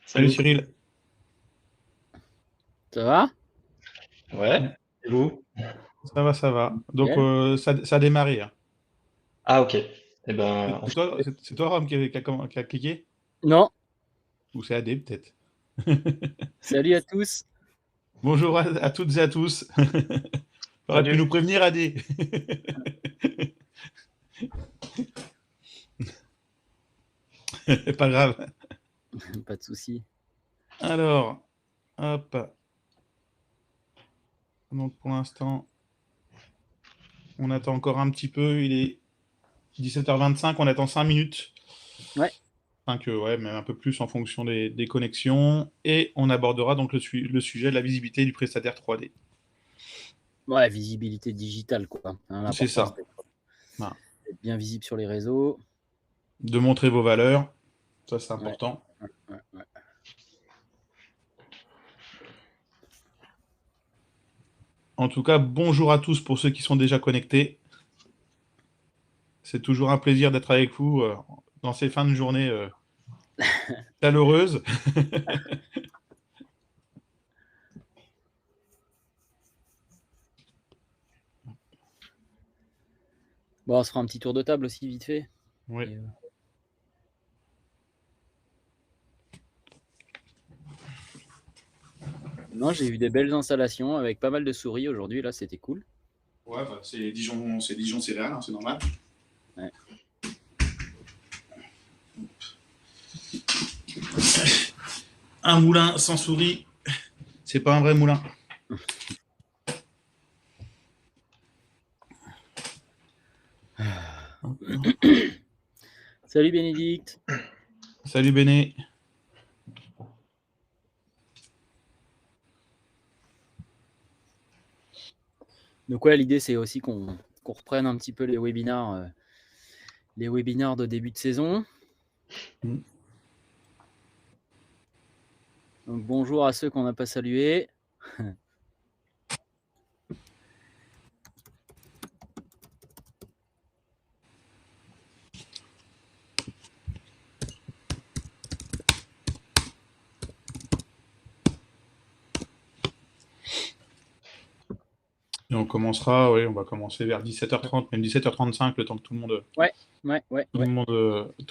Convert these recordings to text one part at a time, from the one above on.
Salut Salut. Cyril. Ça va? Ouais. Et vous? Ça va, ça va. Donc Nickel. ça a démarré, hein. Ah, ok. Eh ben, C'est toi, c'est toi Rome qui a cliqué? Non, Ou c'est AD peut-être? salut à tous. Bonjour à toutes et à tous. T'aurais pu nous salut. prévenir AD. Pas grave. Pas de souci. Alors, hop. Donc pour l'instant, on attend encore un petit peu. Il est 17h25, on attend 5 minutes. Ouais, 5, ouais, même un peu plus en fonction des connexions. Et on abordera donc le sujet de la visibilité du prestataire 3D. ouais, visibilité digitale, quoi. Hein, C'est l'important, ça. c'est Voilà. d'être bien visible sur les réseaux. De montrer vos valeurs, ça c'est Ouais, important. ouais. En tout cas, bonjour à tous pour ceux qui sont déjà connectés. C'est toujours un plaisir d'être avec vous dans ces fins de journée chaleureuses. Bon, on se fera un petit tour de table aussi, vite fait. Oui. Et, Non, j'ai eu des belles installations avec pas mal de souris aujourd'hui. Là, c'était cool. Ouais, bah, c'est Dijon céréales, hein, c'est normal. Ouais. Un moulin sans souris, c'est pas un vrai moulin. Salut Bénédicte. Salut Béné. Donc ouais, l'idée c'est aussi qu'on reprenne un petit peu les webinars de début de saison. Donc bonjour à ceux qu'on n'a pas salués. Et on commencera, oui, on va commencer vers 17h30, même 17h35, le temps que tout le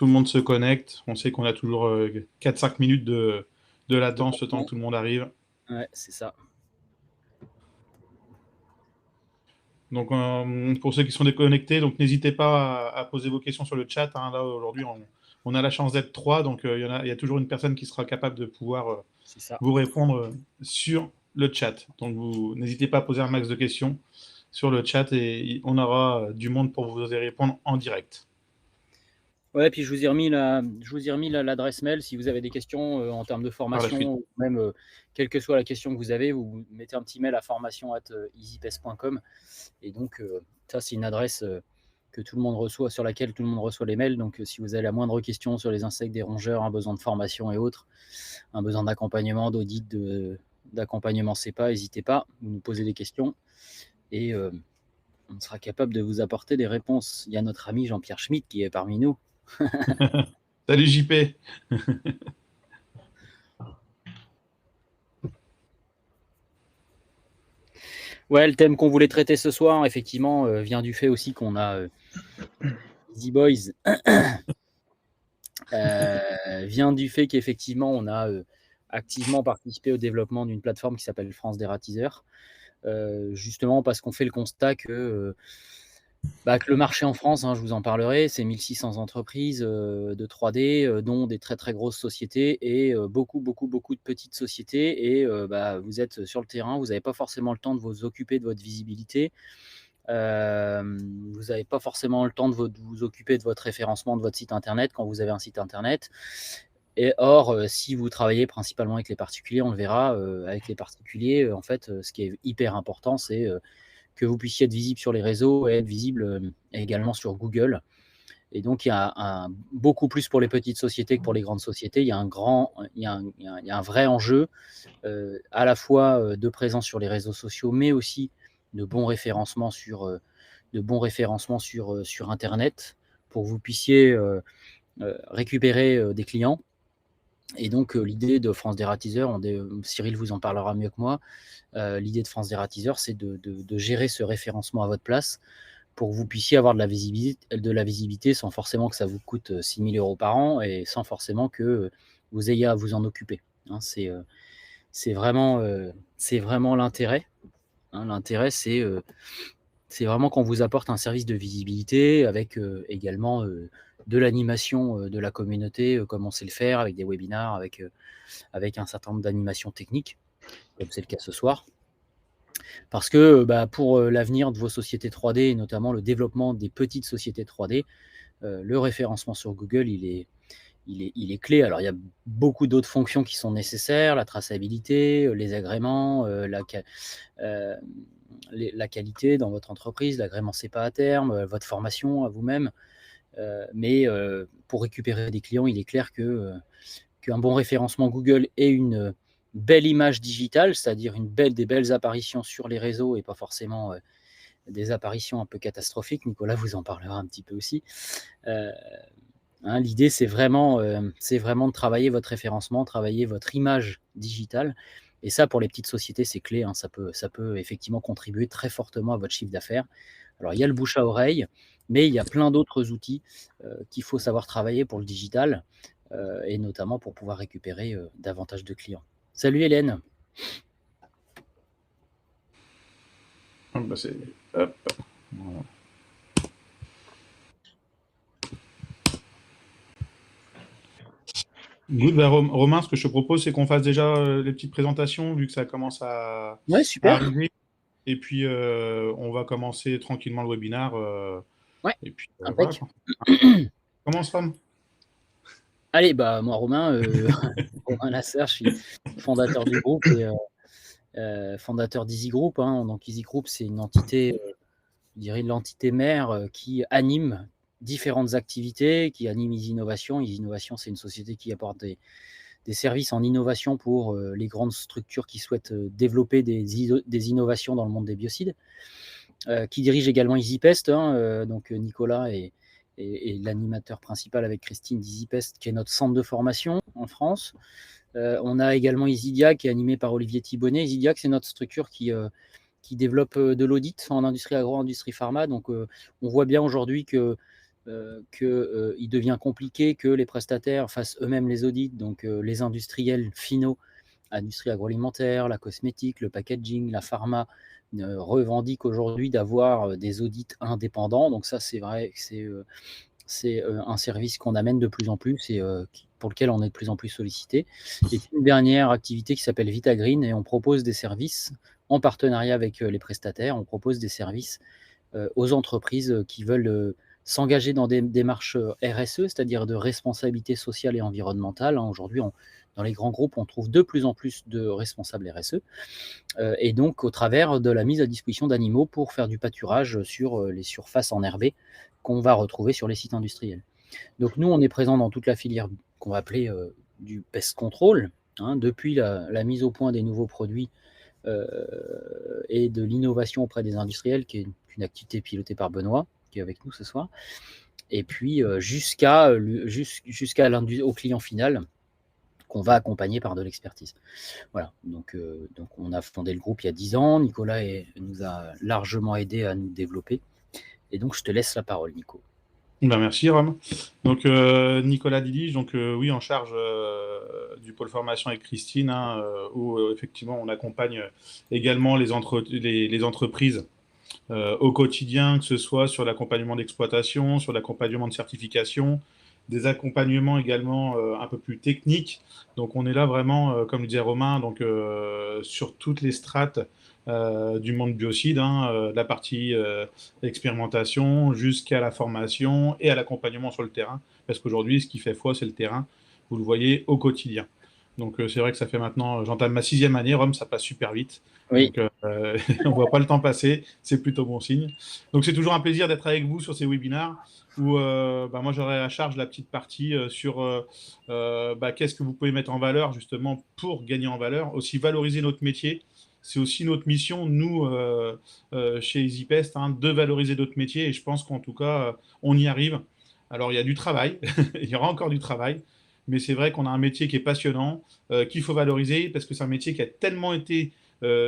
monde se connecte. On sait qu'on a toujours 4-5 minutes de latence, le temps que tout le monde arrive. Ouais, c'est ça. Donc, pour ceux qui sont déconnectés, donc n'hésitez pas à poser vos questions sur le chat, hein. Là, aujourd'hui, on a la chance d'être 3, donc il y a toujours une personne qui sera capable de pouvoir vous répondre sur le chat. Donc, vous n'hésitez pas à poser un max de questions sur le chat et on aura du monde pour vous y répondre en direct. Ouais, puis je vous ai remis l'adresse mail si vous avez des questions en termes de formation, ou même quelle que soit la question que vous avez, vous mettez un petit mail à formation@easypes.com. Et donc ça c'est une adresse que tout le monde reçoit, sur laquelle tout le monde reçoit les mails. Donc si vous avez la moindre question sur les insectes, des rongeurs, un besoin de formation et autres, un besoin d'accompagnement, d'audit, d'accompagnement CEPA, n'hésitez pas, vous nous posez des questions et on sera capable de vous apporter des réponses. Il y a notre ami Jean-Pierre Schmitt qui est parmi nous. Salut JP. Ouais, le thème qu'on voulait traiter ce soir, effectivement, vient du fait aussi qu'on a Easy Boys. Vient du fait qu'effectivement, on a activement participé au développement d'une plateforme qui s'appelle France Dératiseur. Justement parce qu'on fait le constat que le marché en France, hein, je vous en parlerai, c'est 1600 entreprises de 3D, dont des très très grosses sociétés et beaucoup de petites sociétés. Et vous êtes sur le terrain, vous n'avez pas forcément le temps de vous occuper de votre visibilité. Vous n'avez pas forcément le temps de vous occuper de votre référencement de votre site internet quand vous avez un site internet. Et or, si vous travaillez principalement avec les particuliers, on le verra, avec les particuliers, en fait, ce qui est hyper important, c'est que vous puissiez être visible sur les réseaux et être visible également sur Google. Et donc, il y a beaucoup plus pour les petites sociétés que pour les grandes sociétés. Il y a un vrai enjeu à la fois de présence sur les réseaux sociaux, mais aussi de bons référencements sur Internet pour que vous puissiez récupérer des clients. Et donc, l'idée de France Dératiseur, Cyril vous en parlera mieux que moi, l'idée de France Dératiseur, c'est de gérer ce référencement à votre place pour que vous puissiez avoir de la visibilité sans forcément que ça vous coûte 6 000 € par an et sans forcément que vous ayez à vous en occuper. Hein. C'est vraiment l'intérêt. Hein. L'intérêt, c'est vraiment qu'on vous apporte un service de visibilité avec également de l'animation de la communauté, comme on sait le faire, avec des webinars, avec un certain nombre d'animations techniques, comme c'est le cas ce soir. Parce que pour l'avenir de vos sociétés 3D, et notamment le développement des petites sociétés 3D, le référencement sur Google, il est clé. Alors, il y a beaucoup d'autres fonctions qui sont nécessaires, la traçabilité, les agréments, la qualité dans votre entreprise, l'agrément CEPA à terme, votre formation à vous-même. Mais pour récupérer des clients, il est clair qu'un bon référencement Google et une belle image digitale, c'est-à-dire des belles apparitions sur les réseaux et pas forcément des apparitions un peu catastrophiques. Nicolas vous en parlera un petit peu aussi. L'idée, c'est vraiment de travailler votre référencement, travailler votre image digitale. Et ça, pour les petites sociétés, c'est clé. Hein. Ça peut effectivement contribuer très fortement à votre chiffre d'affaires. Alors, il y a le bouche à oreille, mais il y a plein d'autres outils qu'il faut savoir travailler pour le digital, et notamment pour pouvoir récupérer davantage de clients. Salut Hélène. Hop. Voilà. Good, Romain, ce que je te propose, c'est qu'on fasse déjà les petites présentations, vu que ça commence à arriver. Et puis, on va commencer tranquillement le webinaire. Ouais, et puis, voilà. Commence, Rom. Allez, moi, Romain Lasserre, je suis fondateur du groupe et fondateur d'Easy Group. Hein. Donc, Easy Group, c'est une entité, je dirais l'entité mère qui anime différentes activités, qui anime Easy Innovation. Easy Innovation, c'est une société qui apporte des services en innovation pour les grandes structures qui souhaitent développer des innovations dans le monde des biocides, qui dirige également EasyPest. Donc Nicolas est l'animateur principal avec Christine d'EasyPest, qui est notre centre de formation en France. On a également EasyDiag, qui est animé par Olivier Thibonnet. EasyDiag, c'est notre structure qui développe de l'audit en industrie agro-industrie pharma. Donc on voit bien aujourd'hui qu'il devient compliqué que les prestataires fassent eux-mêmes les audits, donc les industriels finaux, industrie agroalimentaire, la cosmétique, le packaging, la pharma, revendiquent aujourd'hui d'avoir des audits indépendants. Donc ça, c'est vrai que c'est un service qu'on amène de plus en plus et pour lequel on est de plus en plus sollicité. Et puis une dernière activité qui s'appelle VitaGreen, et on propose des services en partenariat avec les prestataires. On propose des services aux entreprises qui veulent s'engager dans des démarches RSE, c'est-à-dire de responsabilité sociale et environnementale. Aujourd'hui, dans les grands groupes, on trouve de plus en plus de responsables RSE, et donc au travers de la mise à disposition d'animaux pour faire du pâturage sur les surfaces enherbées qu'on va retrouver sur les sites industriels. Donc nous, on est présent dans toute la filière qu'on va appeler du pest control, depuis la mise au point des nouveaux produits et de l'innovation auprès des industriels, qui est une activité pilotée par Benoît, qui est avec nous ce soir, et puis jusqu'au client final, qu'on va accompagner par de l'expertise. Voilà, donc on a fondé le groupe il y a 10 ans, Nicolas nous a largement aidé à nous développer, et donc je te laisse la parole, Nico. Merci, Rom. Donc, Nicolas Didige, donc oui, en charge du pôle formation avec Christine, où effectivement on accompagne également les entreprises au quotidien, que ce soit sur l'accompagnement d'exploitation, sur l'accompagnement de certification, des accompagnements également un peu plus techniques. Donc on est là vraiment, comme le disait Romain, donc, sur toutes les strates du monde biocide, de la partie expérimentation jusqu'à la formation et à l'accompagnement sur le terrain. Parce qu'aujourd'hui, ce qui fait foi, c'est le terrain. Vous le voyez au quotidien. Donc c'est vrai que ça fait maintenant, j'entame ma 6e année, Rome, ça passe super vite. Oui. Donc on ne voit pas le temps passer, c'est plutôt bon signe. Donc c'est toujours un plaisir d'être avec vous sur ces webinaires où moi j'aurai à charge la petite partie sur qu'est-ce que vous pouvez mettre en valeur justement pour gagner en valeur, aussi valoriser notre métier. C'est aussi notre mission, nous, chez EasyPest, de valoriser notre métier, et je pense qu'en tout cas, on y arrive. Alors il y a du travail, il y aura encore du travail, mais c'est vrai qu'on a un métier qui est passionnant, qu'il faut valoriser, parce que c'est un métier qui a tellement été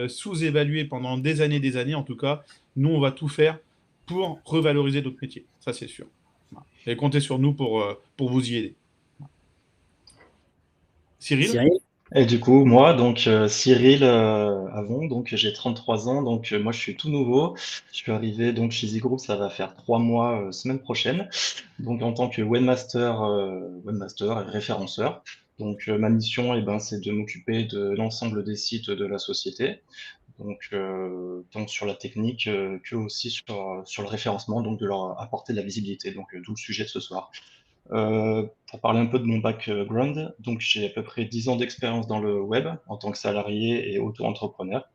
sous-évalué pendant des années en tout cas. Nous, on va tout faire pour revaloriser notre métier, ça c'est sûr. Voilà. Et comptez sur nous pour vous y aider. Cyril? Cyril? Et du coup, moi, donc Cyril Avon, donc j'ai 33 ans, donc moi je suis tout nouveau. Je suis arrivé donc chez Z-Group, ça va faire 3 mois semaine prochaine. Donc en tant que webmaster et référenceur. Donc ma mission, eh ben, c'est de m'occuper de l'ensemble des sites de la société. Donc tant sur la technique que aussi sur le référencement, donc de leur apporter de la visibilité. Donc d'où le sujet de ce soir. Pour parler un peu de mon background, donc j'ai à peu près 10 ans d'expérience dans le web en tant que salarié et auto-entrepreneur.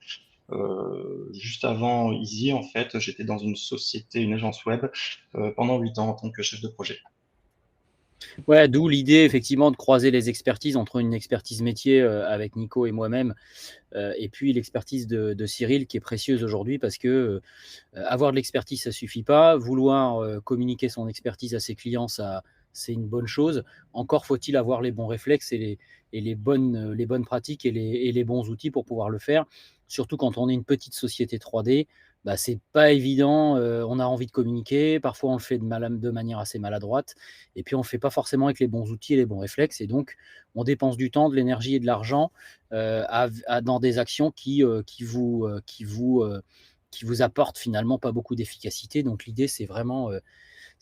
Juste avant Easy, en fait, j'étais dans une société, une agence web, pendant 8 ans en tant que chef de projet. Ouais, d'où l'idée effectivement de croiser les expertises entre une expertise métier avec Nico et moi-même, et puis l'expertise de Cyril qui est précieuse aujourd'hui parce que avoir de l'expertise, ça suffit pas. Vouloir communiquer son expertise à ses clients, c'est une bonne chose. Encore faut-il avoir les bons réflexes et les bonnes pratiques et les bons outils pour pouvoir le faire. Surtout quand on est une petite société 3D, bah, c'est pas évident. On a envie de communiquer. Parfois, on le fait de manière assez maladroite. Et puis, on ne fait pas forcément avec les bons outils et les bons réflexes. Et donc, on dépense du temps, de l'énergie et de l'argent dans des actions qui vous apportent finalement pas beaucoup d'efficacité. Donc, l'idée, c'est vraiment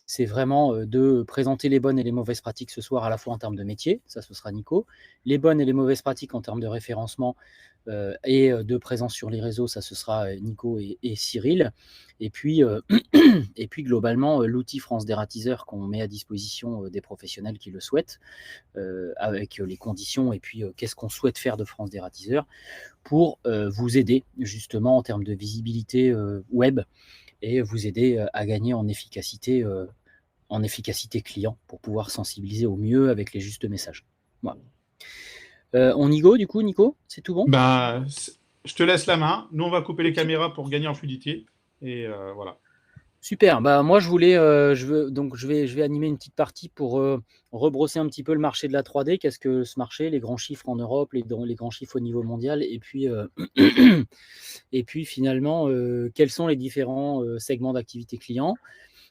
de présenter les bonnes et les mauvaises pratiques ce soir, à la fois en termes de métier, ça ce sera Nico, les bonnes et les mauvaises pratiques en termes de référencement et de présence sur les réseaux, ça ce sera Nico et Cyril. Et puis, globalement, l'outil France Dératiseur qu'on met à disposition des professionnels qui le souhaitent, avec les conditions et puis qu'est-ce qu'on souhaite faire de France Dératiseur pour vous aider justement en termes de visibilité web et vous aider à gagner en efficacité client pour pouvoir sensibiliser au mieux avec les justes messages. Voilà. On y go du coup, Nico? C'est tout bon? Ben, je te laisse la main. Nous, on va couper les caméras pour gagner en fluidité. Et voilà. Super. Bah, moi, je vais animer une petite partie pour rebrosser un petit peu le marché de la 3D. Qu'est-ce que ce marché? Les grands chiffres en Europe, les grands chiffres au niveau mondial. Et puis, et puis finalement, quels sont les différents segments d'activité client?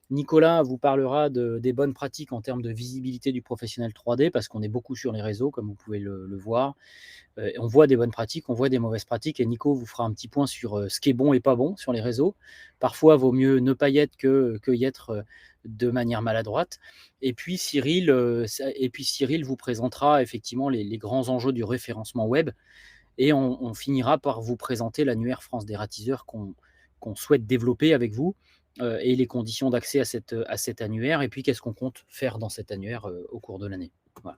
Nicolas vous parlera des bonnes pratiques en termes de visibilité du professionnel 3D, parce qu'on est beaucoup sur les réseaux, comme vous pouvez le voir. On voit des bonnes pratiques, on voit des mauvaises pratiques, et Nico vous fera un petit point sur ce qui est bon et pas bon sur les réseaux. Parfois, il vaut mieux ne pas y être que y être de manière maladroite. Et puis Cyril vous présentera effectivement les grands enjeux du référencement web, et on finira par vous présenter l'annuaire France Dératiseur qu'on souhaite développer avec vous, et les conditions d'accès à cet annuaire, et puis qu'est-ce qu'on compte faire dans cet annuaire au cours de l'année. Voilà.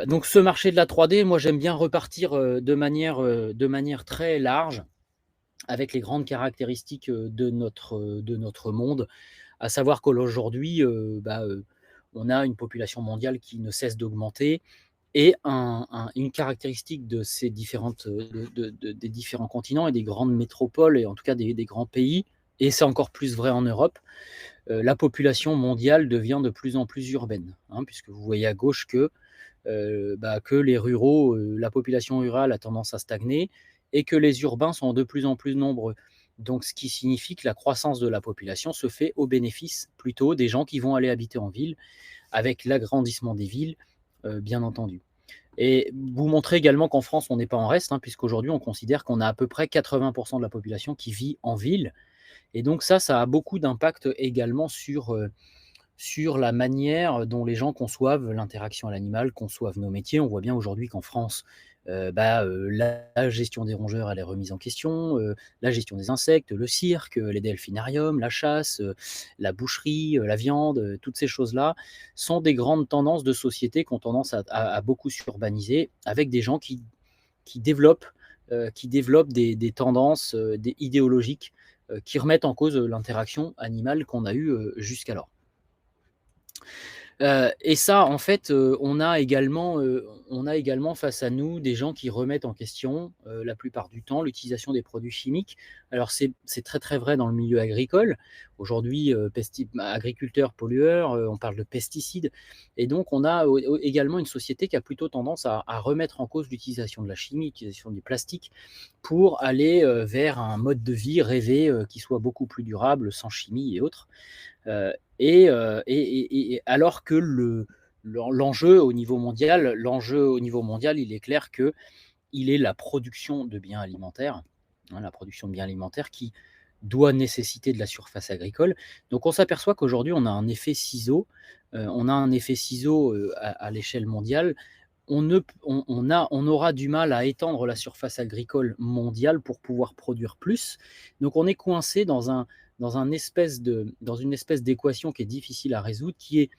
Donc ce marché de la 3D, moi j'aime bien repartir de manière très large avec les grandes caractéristiques de notre monde, à savoir qu'aujourd'hui, on a une population mondiale qui ne cesse d'augmenter, et une caractéristique de ces des différents continents et des grandes métropoles, et en tout cas des grands pays, et c'est encore plus vrai en Europe, la population mondiale devient de plus en plus urbaine, puisque vous voyez à gauche que les ruraux, la population rurale a tendance à stagner, et que les urbains sont de plus en plus nombreux. Donc, ce qui signifie que la croissance de la population se fait au bénéfice plutôt des gens qui vont aller habiter en ville, avec l'agrandissement des villes, bien entendu. Et vous montrez également qu'en France, on n'est pas en reste, puisqu'aujourd'hui, on considère qu'on a à peu près 80% de la population qui vit en ville. Et donc ça a beaucoup d'impact également sur la manière dont les gens conçoivent l'interaction à l'animal, conçoivent nos métiers. On voit bien aujourd'hui qu'en France, la gestion des rongeurs, elle est remise en question, la gestion des insectes, le cirque, les delphinariums, la chasse, la boucherie, la viande, toutes ces choses-là sont des grandes tendances de société qui ont tendance à beaucoup s'urbaniser, avec des gens qui développent des tendances idéologiques qui remettent en cause l'interaction animale qu'on a eue jusqu'alors. Et ça, en fait, on a également face à nous des gens qui remettent en question, la plupart du temps, l'utilisation des produits chimiques. Alors c'est très très vrai dans le milieu agricole. Aujourd'hui, agriculteurs, pollueurs, on parle de pesticides. Et donc on a également une société qui a plutôt tendance à remettre en cause l'utilisation de la chimie, l'utilisation du plastique, pour aller vers un mode de vie rêvé qui soit beaucoup plus durable, sans chimie et autres. Et alors que l'enjeu au niveau mondial, il est clair que il est la production de biens alimentaires, la production de biens alimentaires qui doit nécessiter de la surface agricole. Donc on s'aperçoit qu'aujourd'hui, on a un effet ciseau, à l'échelle mondiale. On aura du mal à étendre la surface agricole mondiale pour pouvoir produire plus. Donc on est coincé dans une espèce d'équation qui est difficile à résoudre, qui est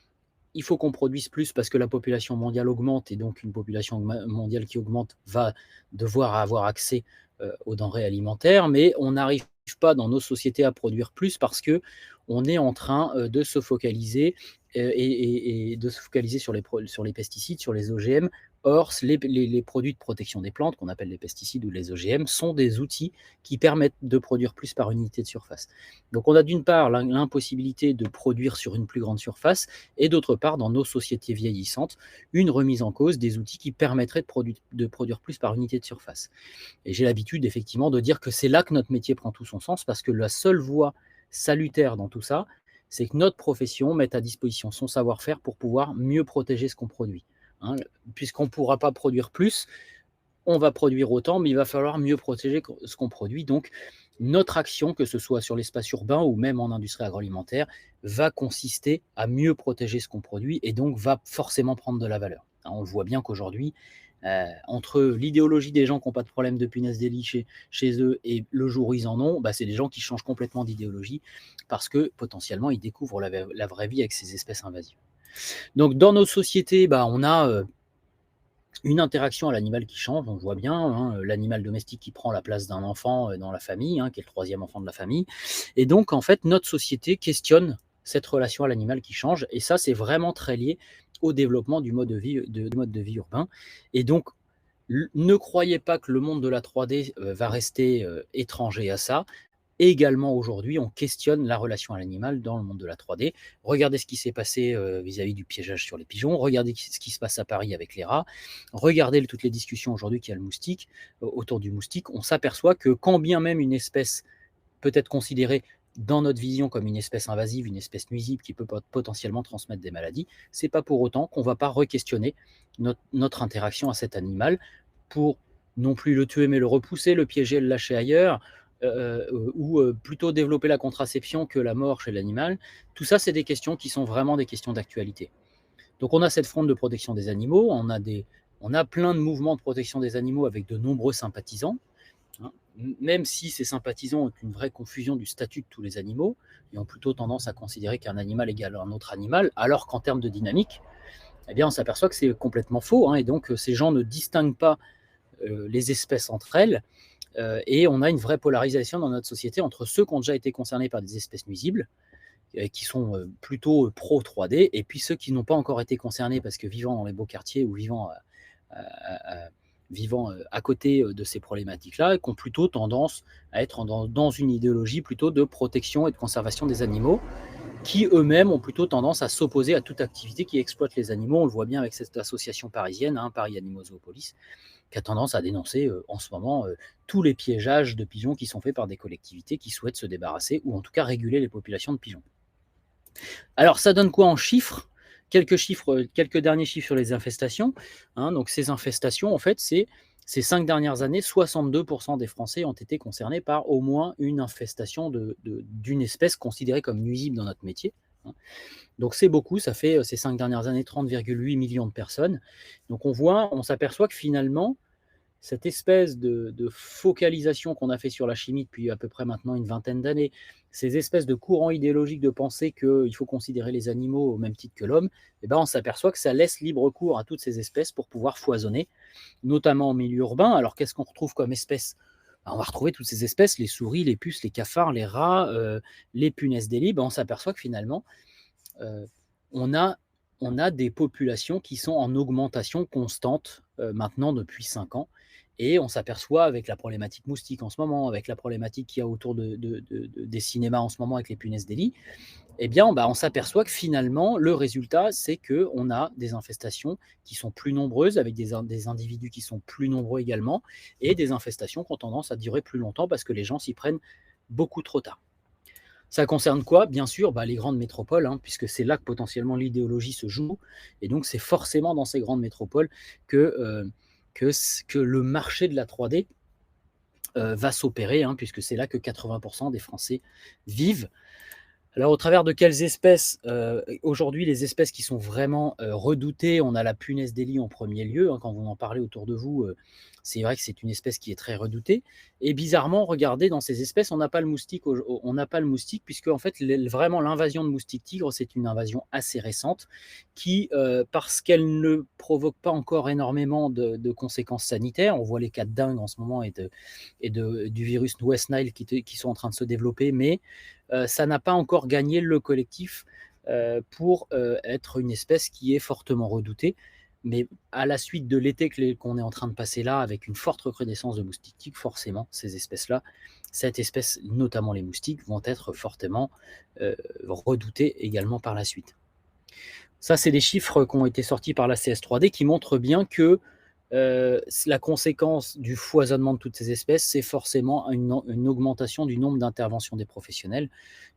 il faut qu'on produise plus parce que la population mondiale augmente, et donc une population mondiale qui augmente va devoir avoir accès aux denrées alimentaires, mais on n'arrive pas dans nos sociétés à produire plus parce que on est en train de se focaliser et de se focaliser sur les pesticides, sur les OGM. Or, les produits de protection des plantes, qu'on appelle les pesticides ou les OGM, sont des outils qui permettent de produire plus par unité de surface. Donc on a d'une part l'impossibilité de produire sur une plus grande surface, et d'autre part, dans nos sociétés vieillissantes, une remise en cause des outils qui permettraient de produire plus par unité de surface. Et j'ai l'habitude effectivement de dire que c'est là que notre métier prend tout son sens, parce que la seule voie salutaire dans tout ça, c'est que notre profession mette à disposition son savoir-faire pour pouvoir mieux protéger ce qu'on produit. Puisqu'on ne pourra pas produire plus, on va produire autant, mais il va falloir mieux protéger ce qu'on produit. Donc, notre action, que ce soit sur l'espace urbain ou même en industrie agroalimentaire, va consister à mieux protéger ce qu'on produit, et donc va forcément prendre de la valeur. On le voit bien qu'aujourd'hui, entre l'idéologie des gens qui n'ont pas de problème de punaises de lit chez eux et le jour où ils en ont, c'est des gens qui changent complètement d'idéologie parce que potentiellement ils découvrent la vraie vie avec ces espèces invasives. Donc dans nos sociétés, on a une interaction à l'animal qui change, on le voit bien, l'animal domestique qui prend la place d'un enfant dans la famille, qui est le troisième enfant de la famille. Et donc en fait, notre société questionne cette relation à l'animal qui change, et ça c'est vraiment très lié au développement du mode de vie urbain. Et donc ne croyez pas que le monde de la 3D va rester étranger à ça. Et également aujourd'hui, on questionne la relation à l'animal dans le monde de la 3D. Regardez ce qui s'est passé vis-à-vis du piégeage sur les pigeons, regardez ce qui se passe à Paris avec les rats, regardez toutes les discussions aujourd'hui qu'il y a le moustique, autour du moustique. On s'aperçoit que quand bien même une espèce peut être considérée dans notre vision comme une espèce invasive, une espèce nuisible qui peut potentiellement transmettre des maladies, c'est pas pour autant qu'on ne va pas re-questionner notre interaction à cet animal pour non plus le tuer mais le repousser, le piéger, le lâcher ailleurs, ou plutôt développer la contraception que la mort chez l'animal. Tout ça, c'est des questions qui sont vraiment des questions d'actualité. Donc on a cette fronde de protection des animaux, on a plein de mouvements de protection des animaux avec de nombreux sympathisants, même si ces sympathisants ont une vraie confusion du statut de tous les animaux, et ont plutôt tendance à considérer qu'un animal égale un autre animal, alors qu'en termes de dynamique, on s'aperçoit que c'est complètement faux, et donc ces gens ne distinguent pas les espèces entre elles, et on a une vraie polarisation dans notre société entre ceux qui ont déjà été concernés par des espèces nuisibles, qui sont plutôt pro-3D, et puis ceux qui n'ont pas encore été concernés parce que vivant dans les beaux quartiers ou vivant à côté de ces problématiques-là, et qui ont plutôt tendance à être dans une idéologie plutôt de protection et de conservation des animaux, qui eux-mêmes ont plutôt tendance à s'opposer à toute activité qui exploite les animaux. On le voit bien avec cette association parisienne, Paris Animaux Zoopolis, qui a tendance à dénoncer en ce moment tous les piégeages de pigeons qui sont faits par des collectivités qui souhaitent se débarrasser, ou en tout cas réguler les populations de pigeons. Alors ça donne quoi en chiffres ? Quelques derniers chiffres sur les infestations. Donc ces infestations, en fait, ces 5 dernières années, 62% des Français ont été concernés par au moins une infestation d'une espèce considérée comme nuisible dans notre métier. Donc c'est beaucoup, ça fait ces 5 dernières années 30,8 millions de personnes. Donc on s'aperçoit que finalement, cette espèce de focalisation qu'on a fait sur la chimie depuis à peu près maintenant une vingtaine d'années, ces espèces de courants idéologiques de penser qu'il faut considérer les animaux au même titre que l'homme, on s'aperçoit que ça laisse libre cours à toutes ces espèces pour pouvoir foisonner, notamment en milieu urbain. Alors qu'est-ce qu'on retrouve comme espèces ? On va retrouver toutes ces espèces, les souris, les puces, les cafards, les rats, les punaises de lit. On s'aperçoit que finalement, on a des populations qui sont en augmentation constante maintenant depuis 5 ans. Et on s'aperçoit avec la problématique moustique en ce moment, avec la problématique qu'il y a autour des cinémas en ce moment avec les punaises de lit, eh bien, on s'aperçoit que finalement, le résultat, c'est qu'on a des infestations qui sont plus nombreuses, avec des individus qui sont plus nombreux également, et des infestations qui ont tendance à durer plus longtemps parce que les gens s'y prennent beaucoup trop tard. Ça concerne quoi? Bien sûr, les grandes métropoles, puisque c'est là que potentiellement l'idéologie se joue. Et donc, c'est forcément dans ces grandes métropoles que le marché de la 3D va s'opérer, puisque c'est là que 80% des Français vivent. Alors, au travers de quelles espèces? Aujourd'hui, les espèces qui sont vraiment redoutées, on a la punaise des lits en premier lieu. Quand vous en parlez autour de vous, c'est vrai que c'est une espèce qui est très redoutée. Et bizarrement, regardez, dans ces espèces, on n'a pas le moustique, puisque en fait, vraiment l'invasion de moustiques tigres, c'est une invasion assez récente qui, parce qu'elle ne provoque pas encore énormément de conséquences sanitaires, on voit les cas de dengue en ce moment et du virus West Nile qui sont en train de se développer, mais ça n'a pas encore gagné le collectif pour être une espèce qui est fortement redoutée. Mais à la suite de l'été qu'on est en train de passer là, avec une forte recrudescence de moustiques tigres, forcément, ces espèces-là, cette espèce, notamment les moustiques, vont être fortement redoutées également par la suite. Ça, c'est des chiffres qui ont été sortis par la CS3D qui montrent bien que la conséquence du foisonnement de toutes ces espèces, c'est forcément une augmentation du nombre d'interventions des professionnels.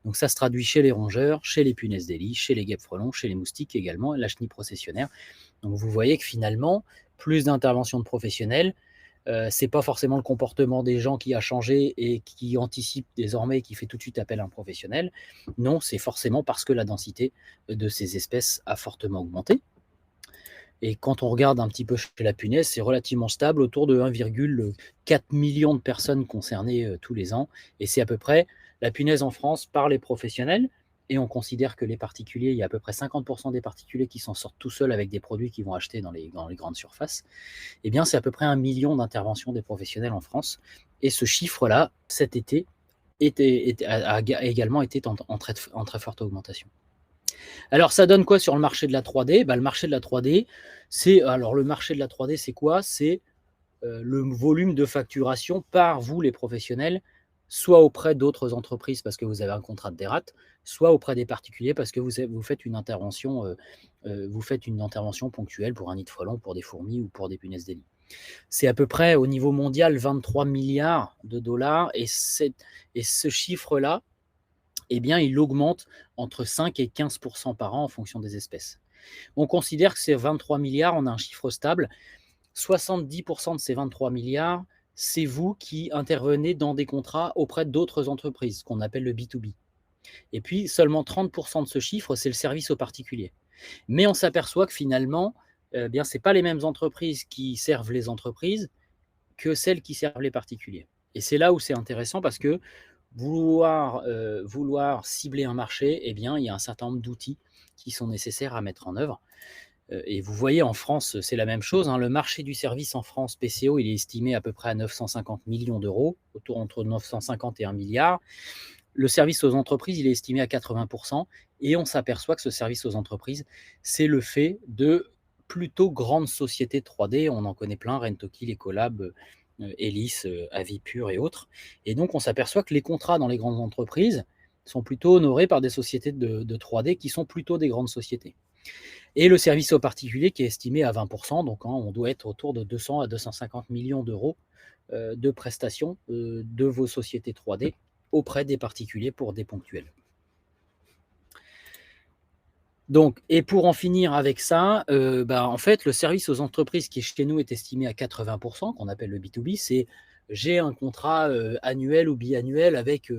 Donc ça se traduit chez les rongeurs, chez les punaises des lits, chez les guêpes frelons, chez les moustiques également, et la chenille processionnaire. Donc vous voyez que finalement, plus d'interventions de professionnels, c'est pas forcément le comportement des gens qui a changé et qui anticipe désormais et qui fait tout de suite appel à un professionnel. Non, c'est forcément parce que la densité de ces espèces a fortement augmenté. Et quand on regarde un petit peu chez la punaise, c'est relativement stable, autour de 1,4 million de personnes concernées tous les ans. Et c'est à peu près la punaise en France par les professionnels. Et on considère que les particuliers, il y a à peu près 50% des particuliers qui s'en sortent tout seuls avec des produits qu'ils vont acheter dans les grandes surfaces. Eh bien, c'est à peu près 1 million d'interventions des professionnels en France. Et ce chiffre-là, cet été, a également été en très forte augmentation. Alors, ça donne quoi sur le marché de la 3D? Le marché de la 3D, c'est quoi? C'est le volume de facturation par vous, les professionnels, soit auprès d'autres entreprises parce que vous avez un contrat de dérat, soit auprès des particuliers parce que vous faites une intervention ponctuelle pour un nid de frelons, pour des fourmis ou pour des punaises de lit. C'est à peu près au niveau mondial 23 milliards de dollars et ce chiffre-là, eh bien, il augmente entre 5 et 15% par an en fonction des espèces. On considère que ces 23 milliards, on a un chiffre stable. 70% de ces 23 milliards, c'est vous qui intervenez dans des contrats auprès d'autres entreprises, ce qu'on appelle le B2B. Et puis, seulement 30% de ce chiffre, c'est le service aux particuliers. Mais on s'aperçoit que finalement, ce n'est pas les mêmes entreprises qui servent les entreprises que celles qui servent les particuliers. Et c'est là où c'est intéressant parce que vouloir cibler un marché, eh bien, il y a un certain nombre d'outils qui sont nécessaires à mettre en œuvre. Et vous voyez, en France, c'est la même chose. Le marché du service en France, PCO, il est estimé à peu près à 950 millions d'euros, entre 950 et 1 milliard. Le service aux entreprises, il est estimé à 80%. Et on s'aperçoit que ce service aux entreprises, c'est le fait de plutôt grandes sociétés 3D. On en connaît plein, Rentoki, Ecolab, Elis, Avipur et autres. Et donc, on s'aperçoit que les contrats dans les grandes entreprises sont plutôt honorés par des sociétés de 3D qui sont plutôt des grandes sociétés. Et le service aux particuliers qui est estimé à 20%, donc on doit être autour de 200 à 250 millions d'euros de prestations de vos sociétés 3D auprès des particuliers pour des ponctuels. Donc, et pour en finir avec ça, en fait, le service aux entreprises qui chez nous est estimé à 80%, qu'on appelle le B2B, c'est j'ai un contrat annuel ou biannuel avec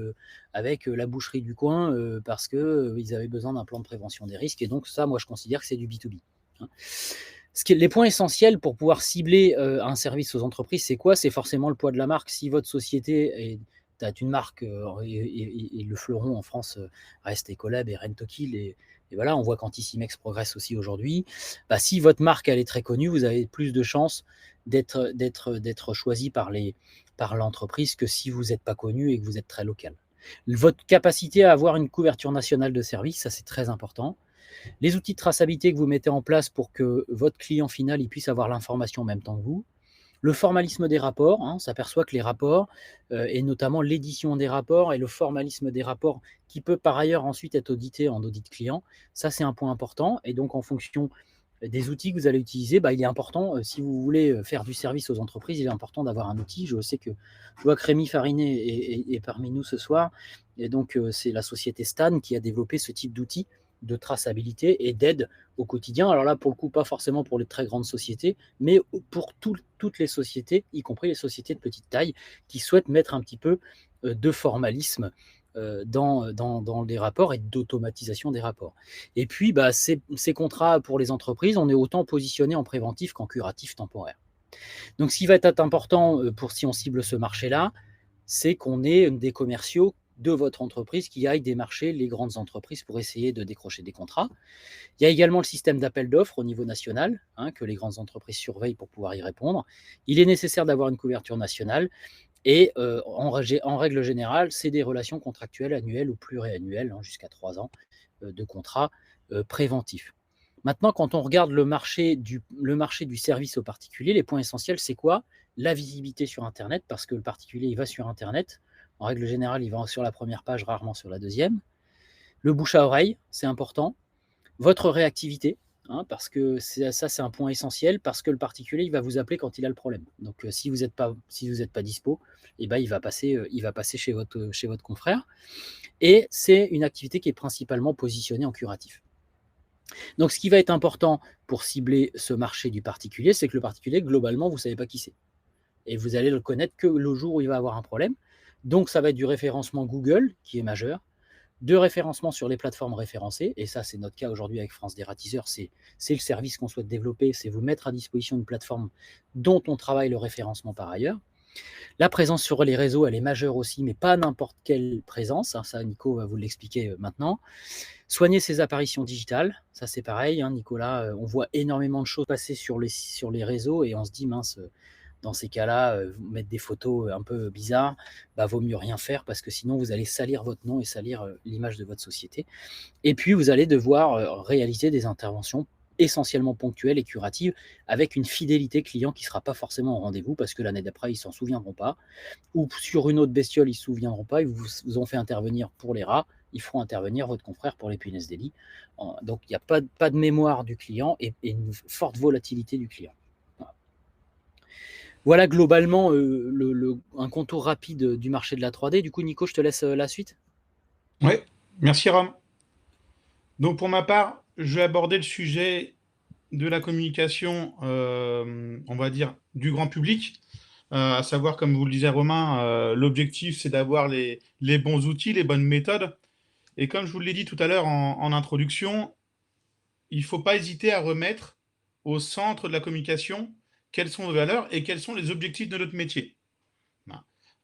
la boucherie du coin parce qu'ils avaient besoin d'un plan de prévention des risques. Et donc ça, moi, je considère que c'est du B2B. Les points essentiels pour pouvoir cibler un service aux entreprises, c'est quoi? C'est forcément le poids de la marque. Si votre société est une marque, et le fleuron en France reste Ecolab et Rentoki, et voilà, on voit qu'Anticimex progresse aussi aujourd'hui. Si votre marque elle est très connue, vous avez plus de chances d'être choisi par l'entreprise que si vous n'êtes pas connu et que vous êtes très local. Votre capacité à avoir une couverture nationale de service, ça c'est très important. Les outils de traçabilité que vous mettez en place pour que votre client final il puisse avoir l'information en même temps que vous. Le formalisme des rapports, on s'aperçoit que les rapports, et notamment l'édition des rapports et le formalisme des rapports, qui peut par ailleurs ensuite être audité en audit client, ça c'est un point important. Et donc en fonction des outils que vous allez utiliser, il est important, si vous voulez faire du service aux entreprises, il est important d'avoir un outil. Je vois que Rémi Farinet est parmi nous ce soir, et donc c'est la société Stan qui a développé ce type d'outil de traçabilité et d'aide au quotidien. Alors là, pour le coup, pas forcément pour les très grandes sociétés, mais pour toutes les sociétés, y compris les sociétés de petite taille, qui souhaitent mettre un petit peu de formalisme dans les rapports et d'automatisation des rapports. Et puis, ces contrats pour les entreprises, on est autant positionné en préventif qu'en curatif temporaire. Donc, ce qui va être important pour si on cible ce marché-là, c'est qu'on ait des commerciaux de votre entreprise qui aillent démarcher les grandes entreprises pour essayer de décrocher des contrats. Il y a également le système d'appel d'offres au niveau national, que les grandes entreprises surveillent pour pouvoir y répondre. Il est nécessaire d'avoir une couverture nationale. Et en règle générale, c'est des relations contractuelles annuelles ou pluriannuelles, jusqu'à 3 ans de contrats préventifs. Maintenant, quand on regarde le marché du service au particulier, les points essentiels, c'est quoi? La visibilité sur Internet, parce que le particulier, il va sur Internet. En règle générale, il va sur la première page, rarement sur la deuxième. Le bouche à oreille, c'est important. Votre réactivité, parce que ça, c'est un point essentiel, parce que le particulier, il va vous appeler quand il a le problème. Donc, si vous n'êtes pas dispo, il va passer chez votre confrère. Et c'est une activité qui est principalement positionnée en curatif. Donc, ce qui va être important pour cibler ce marché du particulier, c'est que le particulier, globalement, vous ne savez pas qui c'est. Et vous allez le connaître que le jour où il va avoir un problème. Donc, ça va être du référencement Google, qui est majeur, de référencement sur les plateformes référencées, et ça c'est notre cas aujourd'hui avec France Dératiseur, c'est le service qu'on souhaite développer, c'est vous mettre à disposition une plateforme dont on travaille le référencement par ailleurs. La présence sur les réseaux, elle est majeure aussi, mais pas n'importe quelle présence, ça Nico va vous l'expliquer maintenant. Soigner ses apparitions digitales, ça c'est pareil, Nicolas, on voit énormément de choses passer sur les réseaux et on se dit mince, dans ces cas-là, mettre des photos un peu bizarres, vaut mieux rien faire parce que sinon vous allez salir votre nom et salir l'image de votre société. Et puis vous allez devoir réaliser des interventions essentiellement ponctuelles et curatives avec une fidélité client qui ne sera pas forcément au rendez-vous parce que l'année d'après, ils ne s'en souviendront pas. Ou sur une autre bestiole, ils ne se souviendront pas. Ils vous ont fait intervenir pour les rats, ils feront intervenir votre confrère pour les punaises de lit. Donc il n'y a pas de mémoire du client et une forte volatilité du client. Voilà globalement un contour rapide du marché de la 3D. Du coup, Nico, je te laisse la suite. Oui, merci Ram. Donc pour ma part, je vais aborder le sujet de la communication, on va dire, du grand public, à savoir, comme vous le disait Romain, l'objectif c'est d'avoir les bons outils, les bonnes méthodes. Et comme je vous l'ai dit tout à l'heure en introduction, il ne faut pas hésiter à remettre au centre de la communication quelles sont nos valeurs et quels sont les objectifs de notre métier. Nous,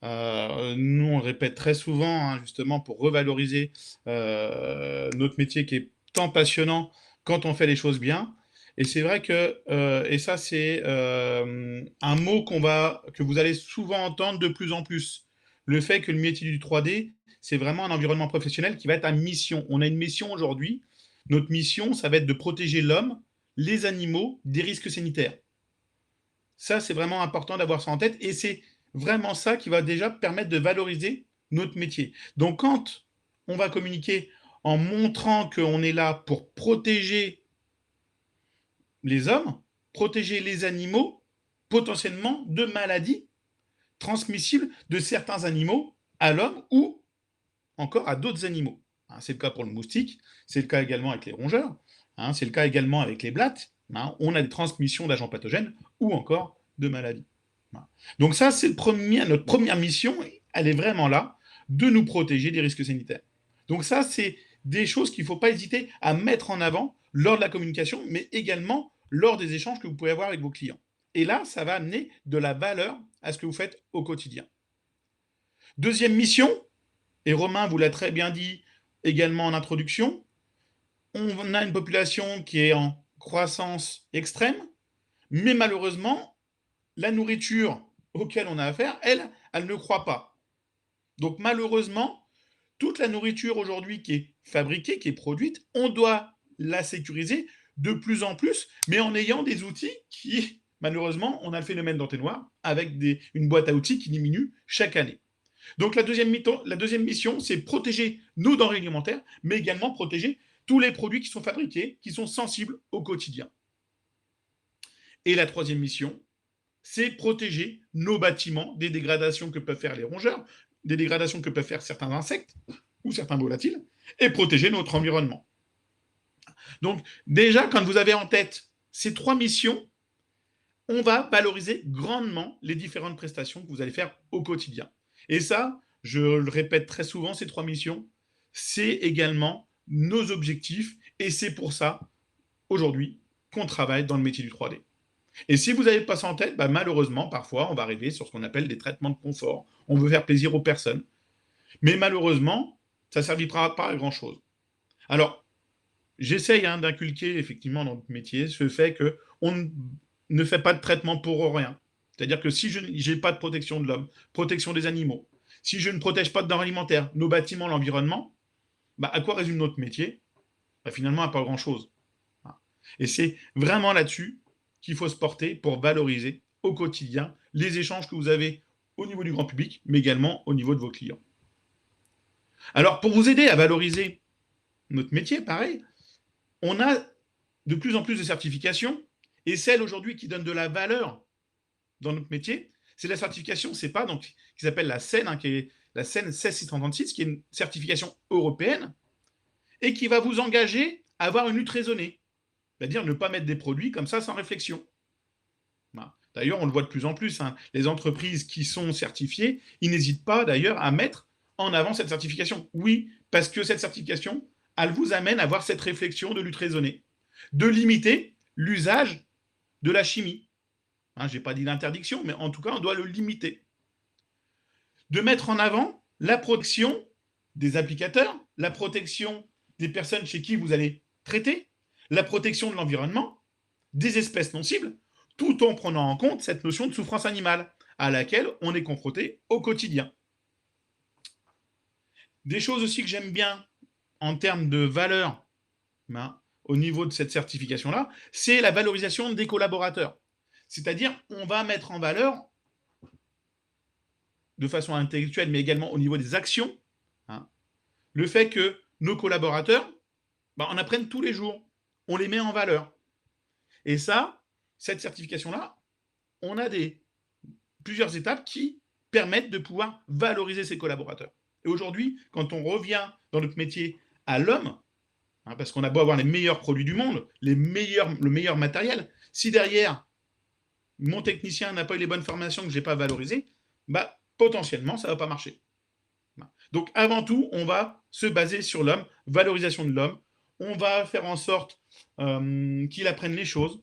on le répète très souvent, justement, pour revaloriser notre métier qui est tant passionnant quand on fait les choses bien. Et c'est vrai que, et ça, c'est un mot que vous allez souvent entendre de plus en plus. Le fait que le métier du 3D, c'est vraiment un environnement professionnel qui va être à mission. On a une mission aujourd'hui. Notre mission, ça va être de protéger l'homme, les animaux des risques sanitaires. Ça, c'est vraiment important d'avoir ça en tête. Et c'est vraiment ça qui va déjà permettre de valoriser notre métier. Donc, quand on va communiquer en montrant qu'on est là pour protéger les hommes, protéger les animaux, potentiellement de maladies transmissibles de certains animaux à l'homme ou encore à d'autres animaux. C'est le cas pour le moustique, c'est le cas également avec les rongeurs, c'est le cas également avec les blattes. On a des transmissions d'agents pathogènes ou encore de maladies. Donc ça, c'est notre première mission, elle est vraiment là, de nous protéger des risques sanitaires. Donc ça, c'est des choses qu'il ne faut pas hésiter à mettre en avant lors de la communication, mais également lors des échanges que vous pouvez avoir avec vos clients. Et là, ça va amener de la valeur à ce que vous faites au quotidien. Deuxième mission, et Romain vous l'a très bien dit également en introduction, on a une population qui est en croissance extrême, mais malheureusement, la nourriture auquel on a affaire, elle ne croît pas. Donc malheureusement, toute la nourriture aujourd'hui qui est fabriquée, qui est produite, on doit la sécuriser de plus en plus, mais en ayant des outils qui malheureusement, on a le phénomène d'entonnoir avec une boîte à outils qui diminue chaque année. Donc la deuxième mission, c'est protéger nos denrées alimentaires, mais également protéger tous les produits qui sont fabriqués, qui sont sensibles au quotidien. Et la troisième mission, c'est protéger nos bâtiments des dégradations que peuvent faire les rongeurs, des dégradations que peuvent faire certains insectes ou certains volatiles, et protéger notre environnement. Donc déjà, quand vous avez en tête ces trois missions, on va valoriser grandement les différentes prestations que vous allez faire au quotidien. Et ça, je le répète très souvent, ces trois missions, c'est également nos objectifs, et c'est pour ça, aujourd'hui, qu'on travaille dans le métier du 3D. Et si vous n'avez pas ça en tête, malheureusement, parfois, on va arriver sur ce qu'on appelle des traitements de confort. On veut faire plaisir aux personnes. Mais malheureusement, ça ne servira pas à grand-chose. Alors, j'essaye d'inculquer, effectivement, dans notre métier, ce fait qu'on ne fait pas de traitement pour rien. C'est-à-dire que si je n'ai pas de protection de l'homme, protection des animaux, si je ne protège pas de denrées alimentaires, nos bâtiments, l'environnement, à quoi résume notre métier? Finalement, à pas grand-chose. Et c'est vraiment là-dessus qu'il faut se porter pour valoriser au quotidien les échanges que vous avez au niveau du grand public, mais également au niveau de vos clients. Alors, pour vous aider à valoriser notre métier, pareil, on a de plus en plus de certifications, et celle aujourd'hui qui donne de la valeur dans notre métier, c'est la certification CEPA, donc, qui s'appelle la CEN, qui est la CEN 16636, qui est une certification européenne, et qui va vous engager à avoir une lutte raisonnée. C'est-à-dire ne pas mettre des produits comme ça sans réflexion. D'ailleurs, on le voit de plus en plus. Les entreprises qui sont certifiées, ils n'hésitent pas d'ailleurs à mettre en avant cette certification. Oui, parce que cette certification, elle vous amène à avoir cette réflexion de lutte raisonnée, de limiter l'usage de la chimie. Je n'ai pas dit l'interdiction, mais en tout cas, on doit le limiter. De mettre en avant la protection des applicateurs, la protection des personnes chez qui vous allez traiter, la protection de l'environnement, des espèces non cibles, tout en prenant en compte cette notion de souffrance animale à laquelle on est confronté au quotidien. Des choses aussi que j'aime bien en termes de valeur au niveau de cette certification-là, c'est la valorisation des collaborateurs. C'est-à-dire, on va mettre en valeur, de façon intellectuelle, mais également au niveau des actions, le fait que nos collaborateurs, on apprenne tous les jours. On les met en valeur. Et ça, cette certification-là, on a plusieurs étapes qui permettent de pouvoir valoriser ces collaborateurs. Et aujourd'hui, quand on revient dans notre métier à l'homme, parce qu'on a beau avoir les meilleurs produits du monde, le meilleur matériel, si derrière, mon technicien n'a pas eu les bonnes formations que je n'ai pas valorisées, potentiellement, ça ne va pas marcher. Donc, avant tout, on va se baser sur l'homme, valorisation de l'homme. On va faire en sorte qu'il apprenne les choses,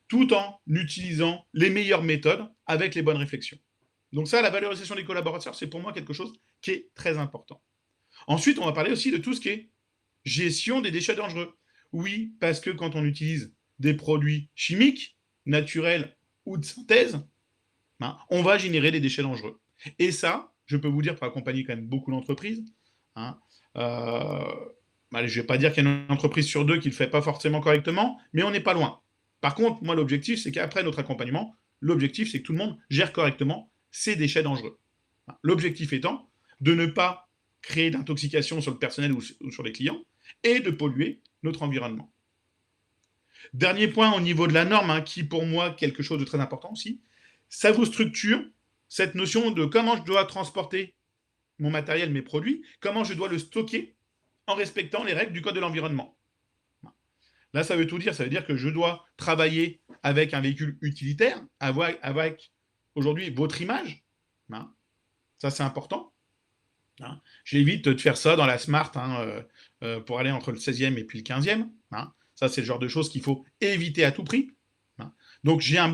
tout en utilisant les meilleures méthodes avec les bonnes réflexions. Donc ça, la valorisation des collaborateurs, c'est pour moi quelque chose qui est très important. Ensuite, on va parler aussi de tout ce qui est gestion des déchets dangereux. Oui, parce que quand on utilise des produits chimiques, naturels ou de synthèse, on va générer des déchets dangereux. Et ça, je peux vous dire, pour accompagner quand même beaucoup d'entreprises, je ne vais pas dire qu'il y a une entreprise sur deux qui ne le fait pas forcément correctement, mais on n'est pas loin. Par contre, moi, l'objectif, c'est qu'après notre accompagnement, l'objectif, c'est que tout le monde gère correctement ces déchets dangereux. L'objectif étant de ne pas créer d'intoxication sur le personnel ou sur les clients et de polluer notre environnement. Dernier point au niveau de la norme, qui pour moi est quelque chose de très important aussi, ça vous structure cette notion de comment je dois transporter mon matériel, mes produits, comment je dois le stocker en respectant les règles du Code de l'environnement. Là, ça veut tout dire. Ça veut dire que je dois travailler avec un véhicule utilitaire, avec aujourd'hui votre image. Ça, c'est important. J'évite de faire ça dans la Smart pour aller entre le 16e et puis le 15e. Ça, c'est le genre de choses qu'il faut éviter à tout prix. Donc, j'ai un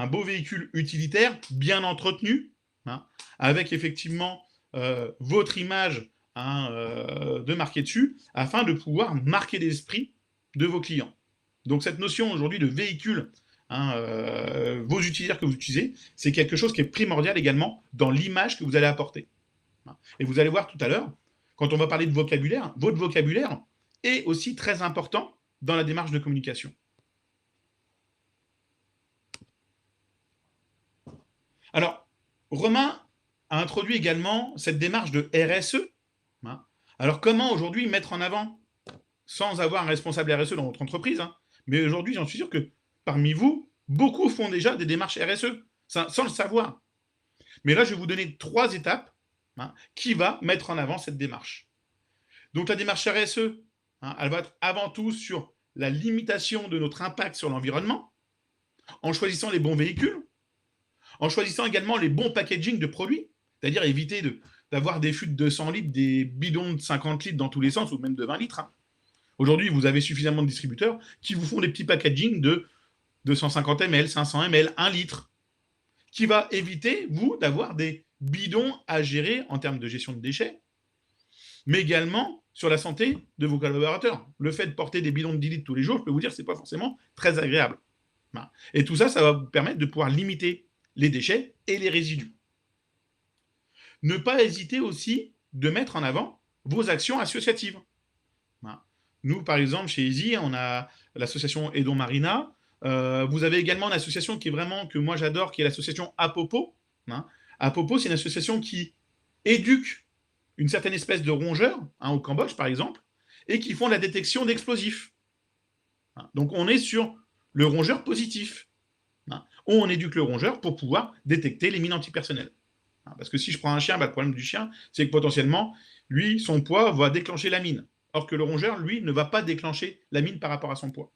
beau véhicule utilitaire, bien entretenu, avec effectivement votre image de marquer dessus, afin de pouvoir marquer l'esprit de vos clients. Donc cette notion aujourd'hui de véhicule, vos utilitaires que vous utilisez, c'est quelque chose qui est primordial également dans l'image que vous allez apporter. Et vous allez voir tout à l'heure, quand on va parler de vocabulaire, votre vocabulaire est aussi très important dans la démarche de communication. Romain a introduit également cette démarche de RSE. Hein. Alors, comment aujourd'hui mettre en avant, sans avoir un responsable RSE dans votre entreprise, hein, mais aujourd'hui, j'en suis sûr que parmi vous, beaucoup font déjà des démarches RSE, sans le savoir. Mais là, je vais vous donner 3 étapes qui va mettre en avant cette démarche. Donc, la démarche RSE, elle va être avant tout sur la limitation de notre impact sur l'environnement, en choisissant les bons véhicules, en choisissant également les bons packaging de produits, c'est-à-dire éviter d'avoir des fûts de 200 litres, des bidons de 50 litres dans tous les sens, ou même de 20 litres. Aujourd'hui, vous avez suffisamment de distributeurs qui vous font des petits packaging de 250 ml, 500 ml, 1 litre, qui va éviter, vous, d'avoir des bidons à gérer en termes de gestion de déchets, mais également sur la santé de vos collaborateurs. Le fait de porter des bidons de 10 litres tous les jours, je peux vous dire, ce n'est pas forcément très agréable. Et tout ça, ça va vous permettre de pouvoir limiter les déchets et les résidus. Ne pas hésiter aussi de mettre en avant vos actions associatives. Nous, par exemple, chez Easy, on a l'association Aidons Marina. Vous avez également une association qui est vraiment, que moi j'adore, qui est l'association Apopo. Apopo, c'est une association qui éduque une certaine espèce de rongeurs, au Cambodge par exemple, et qui font la détection d'explosifs. Donc on est sur le rongeur positif. On éduque le rongeur pour pouvoir détecter les mines antipersonnelles. Parce que si je prends un chien, le problème du chien, c'est que potentiellement, lui, son poids va déclencher la mine. Or que le rongeur, lui, ne va pas déclencher la mine par rapport à son poids.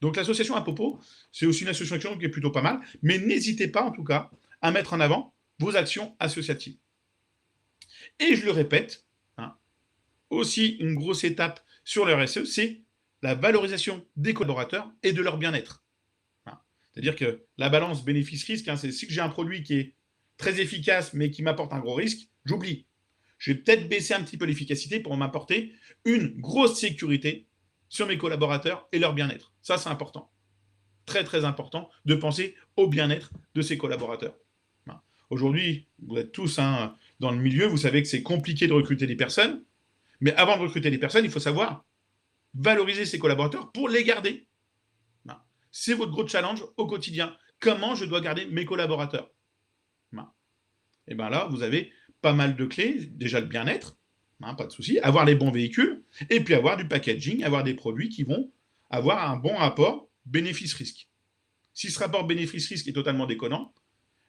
Donc l'association Apopo, c'est aussi une association qui est plutôt pas mal, mais n'hésitez pas en tout cas à mettre en avant vos actions associatives. Et je le répète, aussi une grosse étape sur le RSE, c'est la valorisation des collaborateurs et de leur bien-être. C'est-à-dire que la balance bénéfice-risque, c'est si j'ai un produit qui est très efficace mais qui m'apporte un gros risque, j'oublie. Je vais peut-être baisser un petit peu l'efficacité pour m'apporter une grosse sécurité sur mes collaborateurs et leur bien-être. Ça, c'est important. Très, très important de penser au bien-être de ses collaborateurs. Aujourd'hui, vous êtes tous dans le milieu, vous savez que c'est compliqué de recruter des personnes, mais avant de recruter des personnes, il faut savoir valoriser ses collaborateurs pour les garder. C'est votre gros challenge au quotidien. Comment je dois garder mes collaborateurs? Et bien là, vous avez pas mal de clés. Déjà le bien-être, pas de souci. Avoir les bons véhicules, et puis avoir du packaging, avoir des produits qui vont avoir un bon rapport bénéfice-risque. Si ce rapport bénéfice-risque est totalement déconnant,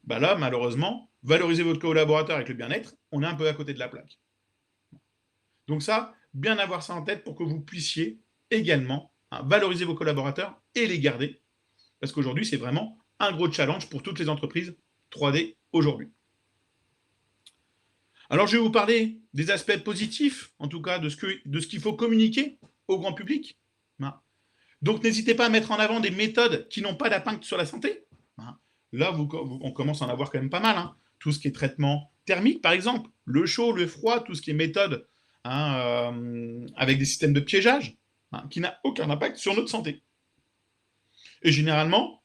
ben là, malheureusement, valoriser votre collaborateur avec le bien-être, on est un peu à côté de la plaque. Donc ça, bien avoir ça en tête pour que vous puissiez également valoriser vos collaborateurs et les garder. Parce qu'aujourd'hui, c'est vraiment un gros challenge pour toutes les entreprises 3D aujourd'hui. Alors, je vais vous parler des aspects positifs, en tout cas, de ce qu'il faut communiquer au grand public. Donc, n'hésitez pas à mettre en avant des méthodes qui n'ont pas d'impact sur la santé. Là, on commence à en avoir quand même pas mal. Tout ce qui est traitement thermique, par exemple, le chaud, le froid, tout ce qui est méthode avec des systèmes de piégeage, qui n'a aucun impact sur notre santé. Et généralement,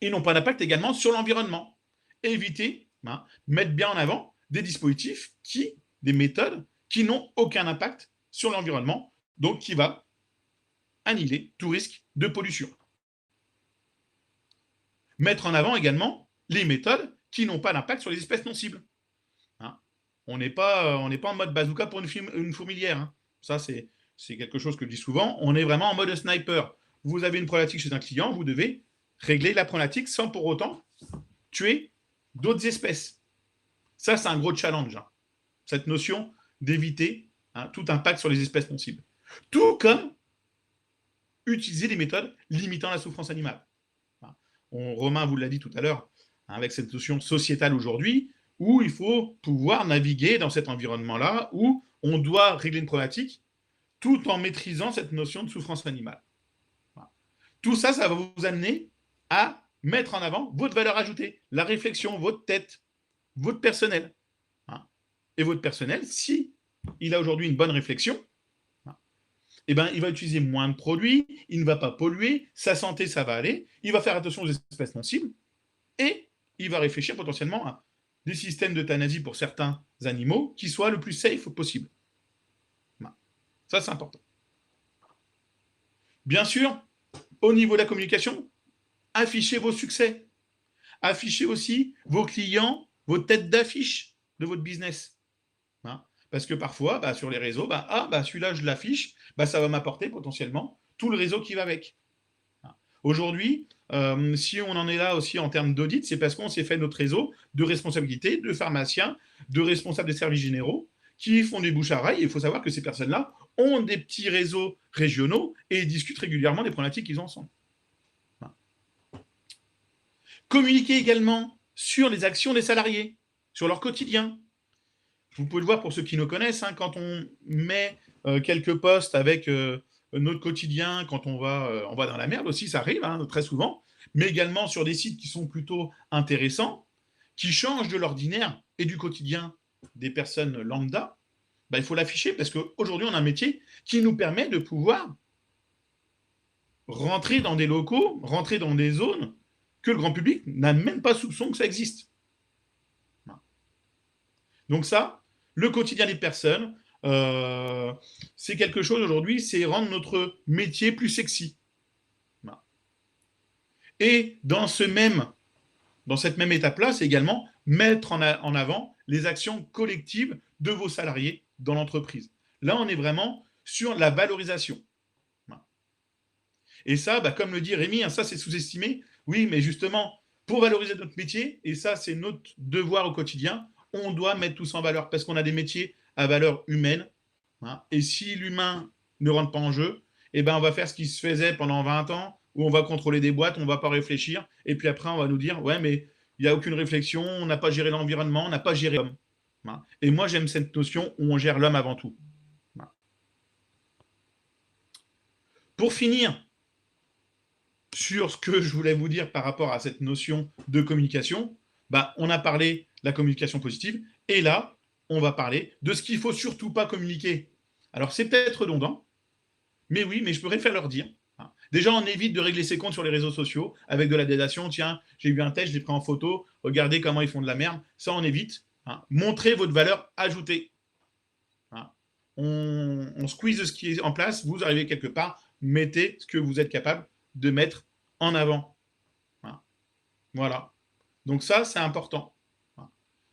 ils n'ont pas d'impact également sur l'environnement. Évitez, mettre bien en avant des dispositifs des méthodes qui n'ont aucun impact sur l'environnement, donc qui va annihiler tout risque de pollution. Mettre en avant également les méthodes qui n'ont pas d'impact sur les espèces non cibles. On n'est pas en mode bazooka pour une fourmilière. Ça, c'est quelque chose que je dis souvent. On est vraiment en mode sniper. Vous avez une problématique chez un client, vous devez régler la problématique sans pour autant tuer d'autres espèces. Ça, c'est un gros challenge. Cette notion d'éviter tout impact sur les espèces non cibles. Tout comme utiliser des méthodes limitant la souffrance animale. Romain vous l'a dit tout à l'heure, avec cette notion sociétale aujourd'hui, où il faut pouvoir naviguer dans cet environnement-là, où on doit régler une problématique tout en maîtrisant cette notion de souffrance animale. Tout ça, ça va vous amener à mettre en avant votre valeur ajoutée, la réflexion, votre tête, votre personnel. Et votre personnel, si il a aujourd'hui une bonne réflexion, eh ben, il va utiliser moins de produits, il ne va pas polluer, sa santé, ça va aller, il va faire attention aux espèces non cibles, et il va réfléchir potentiellement à des systèmes d'euthanasie pour certains animaux qui soient le plus safe possible. Ça, c'est important. Bien sûr, au niveau de la communication, affichez vos succès. Affichez aussi vos clients votre tête d'affiche de votre business. Hein. Parce que parfois, sur les réseaux, celui-là, je l'affiche, ça va m'apporter potentiellement tout le réseau qui va avec. Hein. Aujourd'hui, si on en est là aussi en termes d'audit, c'est parce qu'on s'est fait notre réseau de responsabilité, de pharmaciens, de responsables des services généraux, qui font des bouche à oreille. Il faut savoir que ces personnes-là ont des petits réseaux régionaux et discutent régulièrement des problématiques qu'ils ont ensemble. Hein. Communiquer également sur les actions des salariés, sur leur quotidien. Vous pouvez le voir pour ceux qui nous connaissent, hein, quand on met quelques posts avec notre quotidien, quand on va dans la merde aussi, ça arrive hein, très souvent, mais également sur des sites qui sont plutôt intéressants, qui changent de l'ordinaire et du quotidien des personnes lambda, il faut l'afficher parce qu'aujourd'hui, on a un métier qui nous permet de pouvoir rentrer dans des locaux, rentrer dans des zones que le grand public n'a même pas soupçon que ça existe. Donc ça, le quotidien des personnes, c'est quelque chose aujourd'hui, c'est rendre notre métier plus sexy. Et dans cette même étape-là, c'est également mettre en avant les actions collectives de vos salariés dans l'entreprise. Là, on est vraiment sur la valorisation. Et ça, comme le dit Rémi, ça c'est sous-estimé. Oui, mais justement, pour valoriser notre métier, et ça c'est notre devoir au quotidien, on doit mettre tout ça en valeur parce qu'on a des métiers à valeur humaine. Hein, et si l'humain ne rentre pas en jeu, on va faire ce qui se faisait pendant 20 ans, où on va contrôler des boîtes, on ne va pas réfléchir, et puis après on va nous dire, ouais, mais il n'y a aucune réflexion, on n'a pas géré l'environnement, on n'a pas géré l'homme. Hein, et moi j'aime cette notion où on gère l'homme avant tout. Hein. Pour finir, sur ce que je voulais vous dire par rapport à cette notion de communication, on a parlé de la communication positive, et là, on va parler de ce qu'il ne faut surtout pas communiquer. Alors, c'est peut-être redondant, mais oui, mais je préfère leur dire. Déjà, on évite de régler ses comptes sur les réseaux sociaux avec de la délation. Tiens, j'ai eu un test, je l'ai pris en photo, regardez comment ils font de la merde. Ça, on évite. Montrez votre valeur ajoutée. On squeeze ce qui est en place, vous arrivez quelque part, mettez ce que vous êtes capable de mettre en avant. Voilà. Donc ça, c'est important.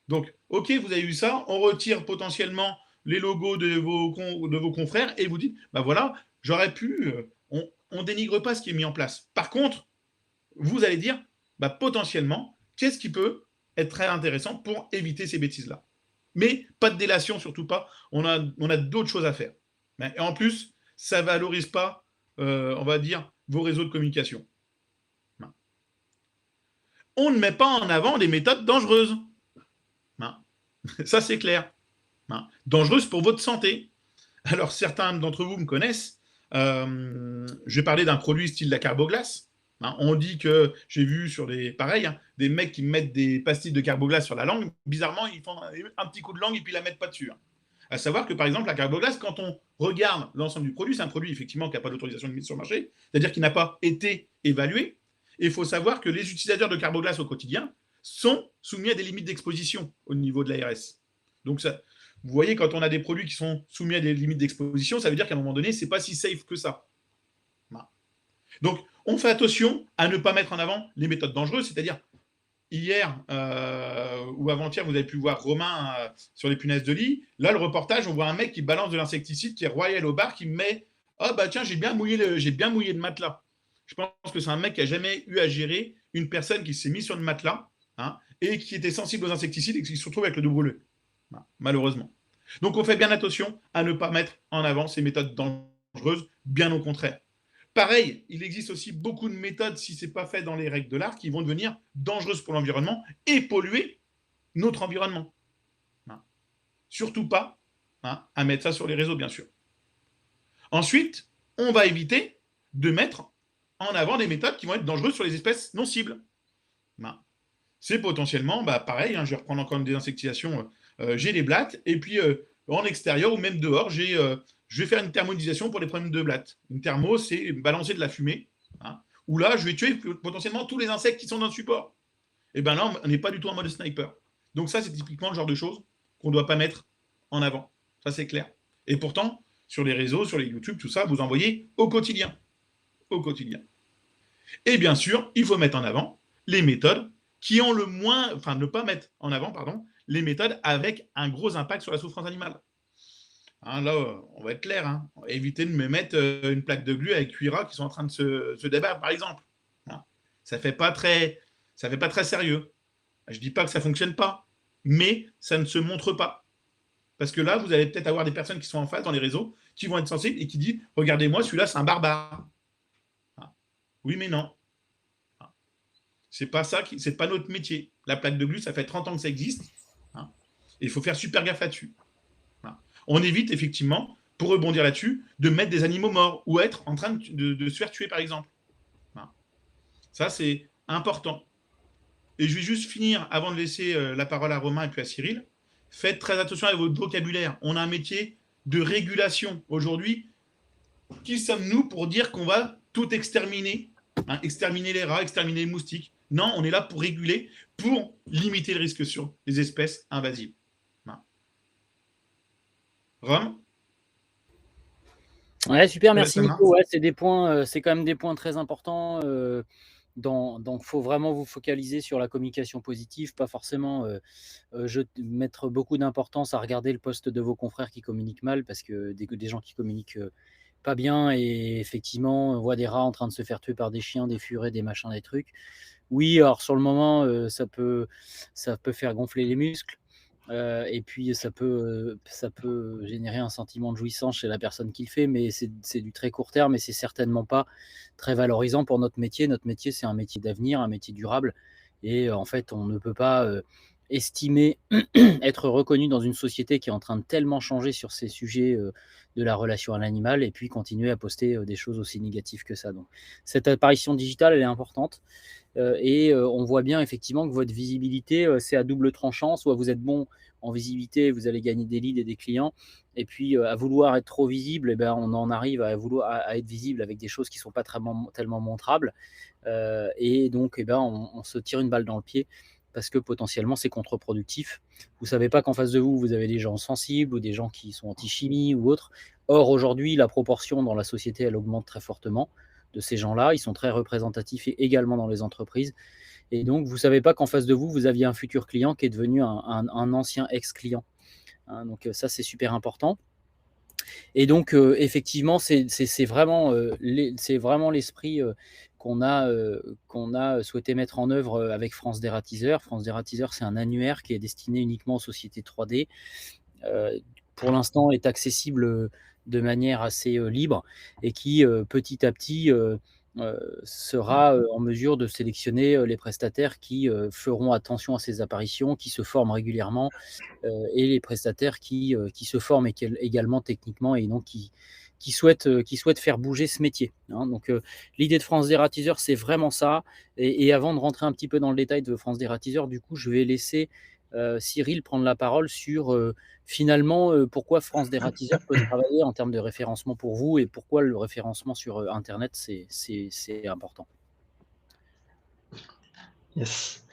Donc, ok, vous avez eu ça, on retire potentiellement les logos de vos confrères et vous dites, voilà, j'aurais pu, on dénigre pas ce qui est mis en place. Par contre, vous allez dire, potentiellement, qu'est-ce qui peut être très intéressant pour éviter ces bêtises-là. Mais pas de délation, surtout pas. On a d'autres choses à faire. Et en plus, ça ne valorise pas, on va dire, vos réseaux de communication. On ne met pas en avant des méthodes dangereuses. Ça, c'est clair. Dangereuses pour votre santé. Alors, certains d'entre vous me connaissent. Je vais parler d'un produit style la carboglace. On dit que, j'ai vu sur des mecs qui mettent des pastilles de carboglace sur la langue. Bizarrement, ils font un petit coup de langue et puis ils la mettent pas dessus. À savoir que, par exemple, la carboglace, quand on regarde l'ensemble du produit, c'est un produit, effectivement, qui n'a pas d'autorisation de mise sur le marché, c'est-à-dire qui n'a pas été évalué. Et il faut savoir que les utilisateurs de carboglace au quotidien sont soumis à des limites d'exposition au niveau de l'ARS. Donc, ça, vous voyez, quand on a des produits qui sont soumis à des limites d'exposition, ça veut dire qu'à un moment donné, ce n'est pas si safe que ça. Donc, on fait attention à ne pas mettre en avant les méthodes dangereuses, c'est-à-dire, hier ou avant-hier, vous avez pu voir Romain sur les punaises de lit. Là, le reportage, on voit un mec qui balance de l'insecticide qui est royal au bar, qui met « Ah tiens, j'ai bien mouillé le matelas ». Je pense que c'est un mec qui n'a jamais eu à gérer une personne qui s'est mise sur le matelas et qui était sensible aux insecticides et qui se retrouve avec le dos brûlé, malheureusement. Donc, on fait bien attention à ne pas mettre en avant ces méthodes dangereuses, bien au contraire. Pareil, il existe aussi beaucoup de méthodes, si ce n'est pas fait dans les règles de l'art, qui vont devenir dangereuses pour l'environnement et polluer notre environnement. Surtout pas à mettre ça sur les réseaux, bien sûr. Ensuite, on va éviter de mettre en avant des méthodes qui vont être dangereuses sur les espèces non cibles. C'est potentiellement, pareil, je vais reprendre encore une désinsectisation, j'ai des blattes, et puis en extérieur ou même dehors, je vais faire une thermodisation pour les problèmes de blattes. Une thermo, c'est balancer de la fumée, où là, je vais tuer potentiellement tous les insectes qui sont dans le support. Et bien là, on n'est pas du tout en mode sniper. Donc ça, c'est typiquement le genre de choses qu'on ne doit pas mettre en avant. Ça, c'est clair. Et pourtant, sur les réseaux, sur les YouTube, tout ça, vous envoyez au quotidien. Au quotidien. Et bien sûr, il faut mettre en avant les méthodes qui ont le moins, enfin ne pas mettre en avant, pardon, les méthodes avec un gros impact sur la souffrance animale. Hein, là, on va être clair. Hein. Éviter de me mettre une plaque de glu avec cuira qui sont en train de se débattre, par exemple. Hein. Ça fait pas très sérieux. Je dis pas que ça fonctionne pas, mais ça ne se montre pas. Parce que là, vous allez peut-être avoir des personnes qui sont en face dans les réseaux, qui vont être sensibles et qui disent regardez-moi, celui-là, c'est un barbare. Hein. Oui, mais non. Hein. C'est pas ça, c'est pas notre métier. La plaque de glu, ça fait 30 ans que ça existe. Hein. Et il faut faire super gaffe là-dessus. Hein. On évite effectivement, pour rebondir là-dessus, de mettre des animaux morts ou être en train de se faire tuer, par exemple. Hein. Ça, c'est important. Et je vais juste finir, avant de laisser la parole à Romain et puis à Cyril, faites très attention à votre vocabulaire. On a un métier de régulation. Aujourd'hui, qui sommes-nous pour dire qu'on va tout exterminer, hein, exterminer les rats, exterminer les moustiques? Non, on est là pour réguler, pour limiter le risque sur les espèces invasives. Hein. Rome? Ouais, super, merci Nico. Ouais, c'est des points, c'est quand même des points très importants. Donc, il faut vraiment vous focaliser sur la communication positive, pas forcément mettre beaucoup d'importance à regarder le poste de vos confrères qui communiquent mal, parce que des gens qui communiquent pas bien et effectivement on voit des rats en train de se faire tuer par des chiens, des furets, des machins, des trucs. Oui, alors sur le moment, ça peut faire gonfler les muscles. Et puis ça peut générer un sentiment de jouissance chez la personne qui le fait, mais c'est du très court terme et c'est certainement pas très valorisant pour notre métier. Notre métier, c'est un métier d'avenir, un métier durable et en fait, on ne peut pas, estimer être reconnu dans une société qui est en train de tellement changer sur ces sujets, de la relation à l'animal et puis continuer à poster, des choses aussi négatives que ça. Donc cette apparition digitale, elle est importante. On voit bien effectivement que votre visibilité, c'est à double tranchant. Soit vous êtes bon en visibilité, vous allez gagner des leads et des clients. Et puis, à vouloir être trop visible, eh ben, on en arrive à être visible avec des choses qui ne sont pas tellement montrables. Et donc, eh ben, on se tire une balle dans le pied parce que potentiellement, c'est contre-productif. Vous ne savez pas qu'en face de vous, vous avez des gens sensibles ou des gens qui sont anti-chimie ou autres. Or, aujourd'hui, la proportion dans la société, elle augmente très fortement de ces gens-là. Ils sont très représentatifs et également dans les entreprises. Et donc, vous ne savez pas qu'en face de vous, vous aviez un futur client qui est devenu un ancien ex-client. Hein, donc, ça, c'est super important. Et donc, effectivement, c'est vraiment l'esprit qu'on a souhaité mettre en œuvre avec France Dératiseur. France Dératiseur, c'est un annuaire qui est destiné uniquement aux sociétés 3D. Pour l'instant, est accessible de manière assez libre et qui, petit à petit, sera en mesure de sélectionner les prestataires qui feront attention à ces apparitions, qui se forment régulièrement et les prestataires qui se forment également techniquement et donc qui souhaitent faire bouger ce métier. Hein. Donc, l'idée de France Dératiseur, c'est vraiment ça. Et avant de rentrer un petit peu dans le détail de France Dératiseur, du coup, je vais laisser Cyril prendre la parole sur finalement pourquoi France Dératiseur peut travailler en termes de référencement pour vous et pourquoi le référencement sur Internet, c'est important. Yes.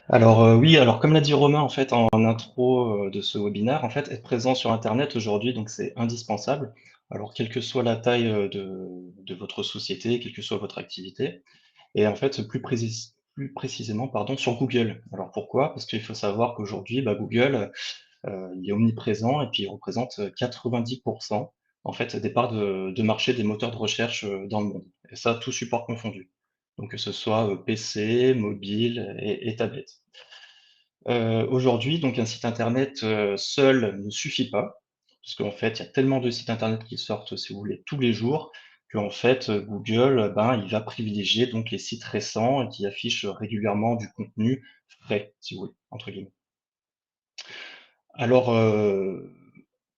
Alors oui, alors comme l'a dit Romain en fait en intro de ce webinaire, en fait, être présent sur Internet aujourd'hui, donc c'est indispensable. Alors quelle que soit la taille de votre société, quelle que soit votre activité, et en fait plus précisément pardon, sur Google. Alors pourquoi? Parce qu'il faut savoir qu'aujourd'hui, Google, il est omniprésent et puis il représente 90% en fait des parts de marché des moteurs de recherche dans le monde. Et ça, tout support confondu. Donc que ce soit PC, mobile et tablette. Aujourd'hui, donc un site internet seul ne suffit pas, parce qu'en fait, il y a tellement de sites internet qui sortent, si vous voulez, tous les jours, qu'en fait, Google, il va privilégier donc les sites récents et qui affichent régulièrement du contenu «frais», si vous voulez, entre guillemets. Alors,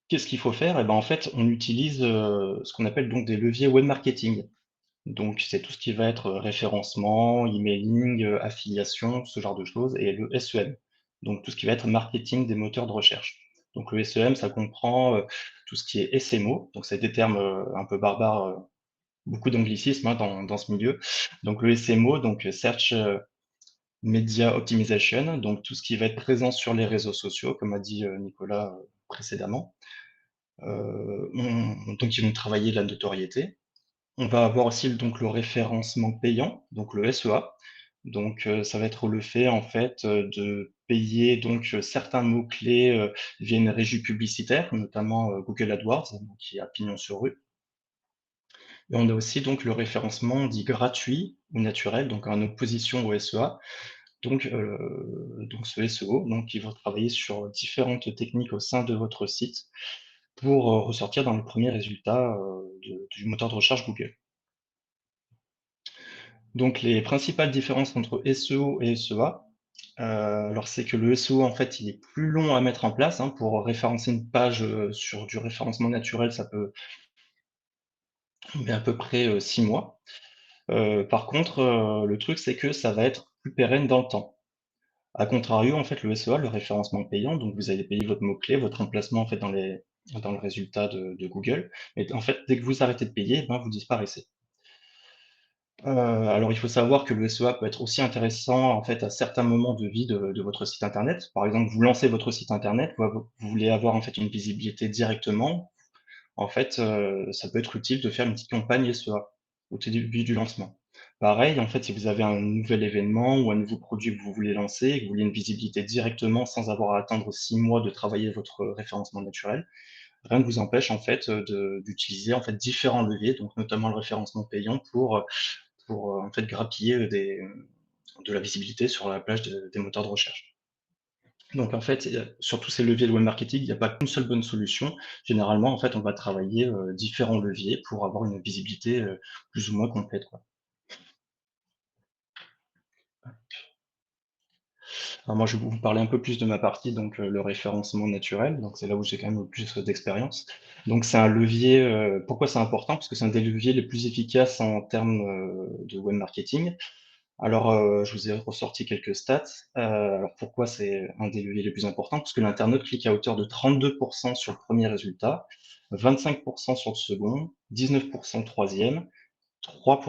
qu'est-ce qu'il faut faire? Et ben, en fait, on utilise, ce qu'on appelle donc des leviers web marketing. Donc c'est tout ce qui va être référencement, emailing, affiliation, ce genre de choses et le SEM, donc tout ce qui va être marketing des moteurs de recherche. Donc le SEM, ça comprend, tout ce qui est SMO, donc c'est des termes, un peu barbares, beaucoup d'anglicismes, hein, dans ce milieu. Donc le SMO, donc Search Media Optimization, donc tout ce qui va être présent sur les réseaux sociaux, comme a dit, Nicolas, précédemment. Donc ils vont travailler la notoriété. On va avoir aussi donc le référencement payant, donc le SEA. Donc, ça va être le fait, en fait, de payer donc certains mots-clés via une régie publicitaire, notamment Google AdWords, donc qui a pignon sur rue. Et on a aussi donc le référencement dit gratuit ou naturel, donc en opposition au SEA. Donc ce SEO, donc il va travailler sur différentes techniques au sein de votre site pour ressortir dans les premiers résultats du moteur de recherche Google. Donc les principales différences entre SEO et SEA, alors c'est que le SEO en fait il est plus long à mettre en place, hein, pour référencer une page sur du référencement naturel, ça peut à peu près 6 mois. Par contre, le truc c'est que ça va être plus pérenne dans le temps. A contrario, en fait, le SEA, le référencement payant, donc vous allez payer votre mot-clé, votre emplacement en fait dans le résultat de Google. Et en fait, dès que vous arrêtez de payer, ben, vous disparaissez. Alors il faut savoir que le SEA peut être aussi intéressant en fait à certains moments de vie de votre site internet. Par exemple, vous lancez votre site internet, vous voulez avoir en fait une visibilité directement. En fait, ça peut être utile de faire une petite campagne SEA au tout début du lancement. Pareil, en fait, si vous avez un nouvel événement ou un nouveau produit que vous voulez lancer et que vous voulez une visibilité directement sans avoir à attendre 6 mois de travailler votre référencement naturel, rien ne vous empêche en fait, d'utiliser en fait différents leviers, donc notamment le référencement payant pour en fait grappiller, de la visibilité sur la plage des moteurs de recherche. Donc en fait, sur tous ces leviers de web marketing, il n'y a pas qu'une seule bonne solution. Généralement, en fait, on va travailler, différents leviers pour avoir une visibilité, plus ou moins complète, quoi. Alors moi, je vais vous parler un peu plus de ma partie, donc le référencement naturel, donc c'est là où j'ai quand même le plus d'expérience. Donc c'est un levier, pourquoi c'est important? Parce que c'est un des leviers les plus efficaces en termes, de web marketing. Alors, je vous ai ressorti quelques stats. Alors pourquoi c'est un des leviers les plus importants? Parce que l'internaute clique à hauteur de 32 sur le premier résultat, 25 sur le second, 19 le troisième, 3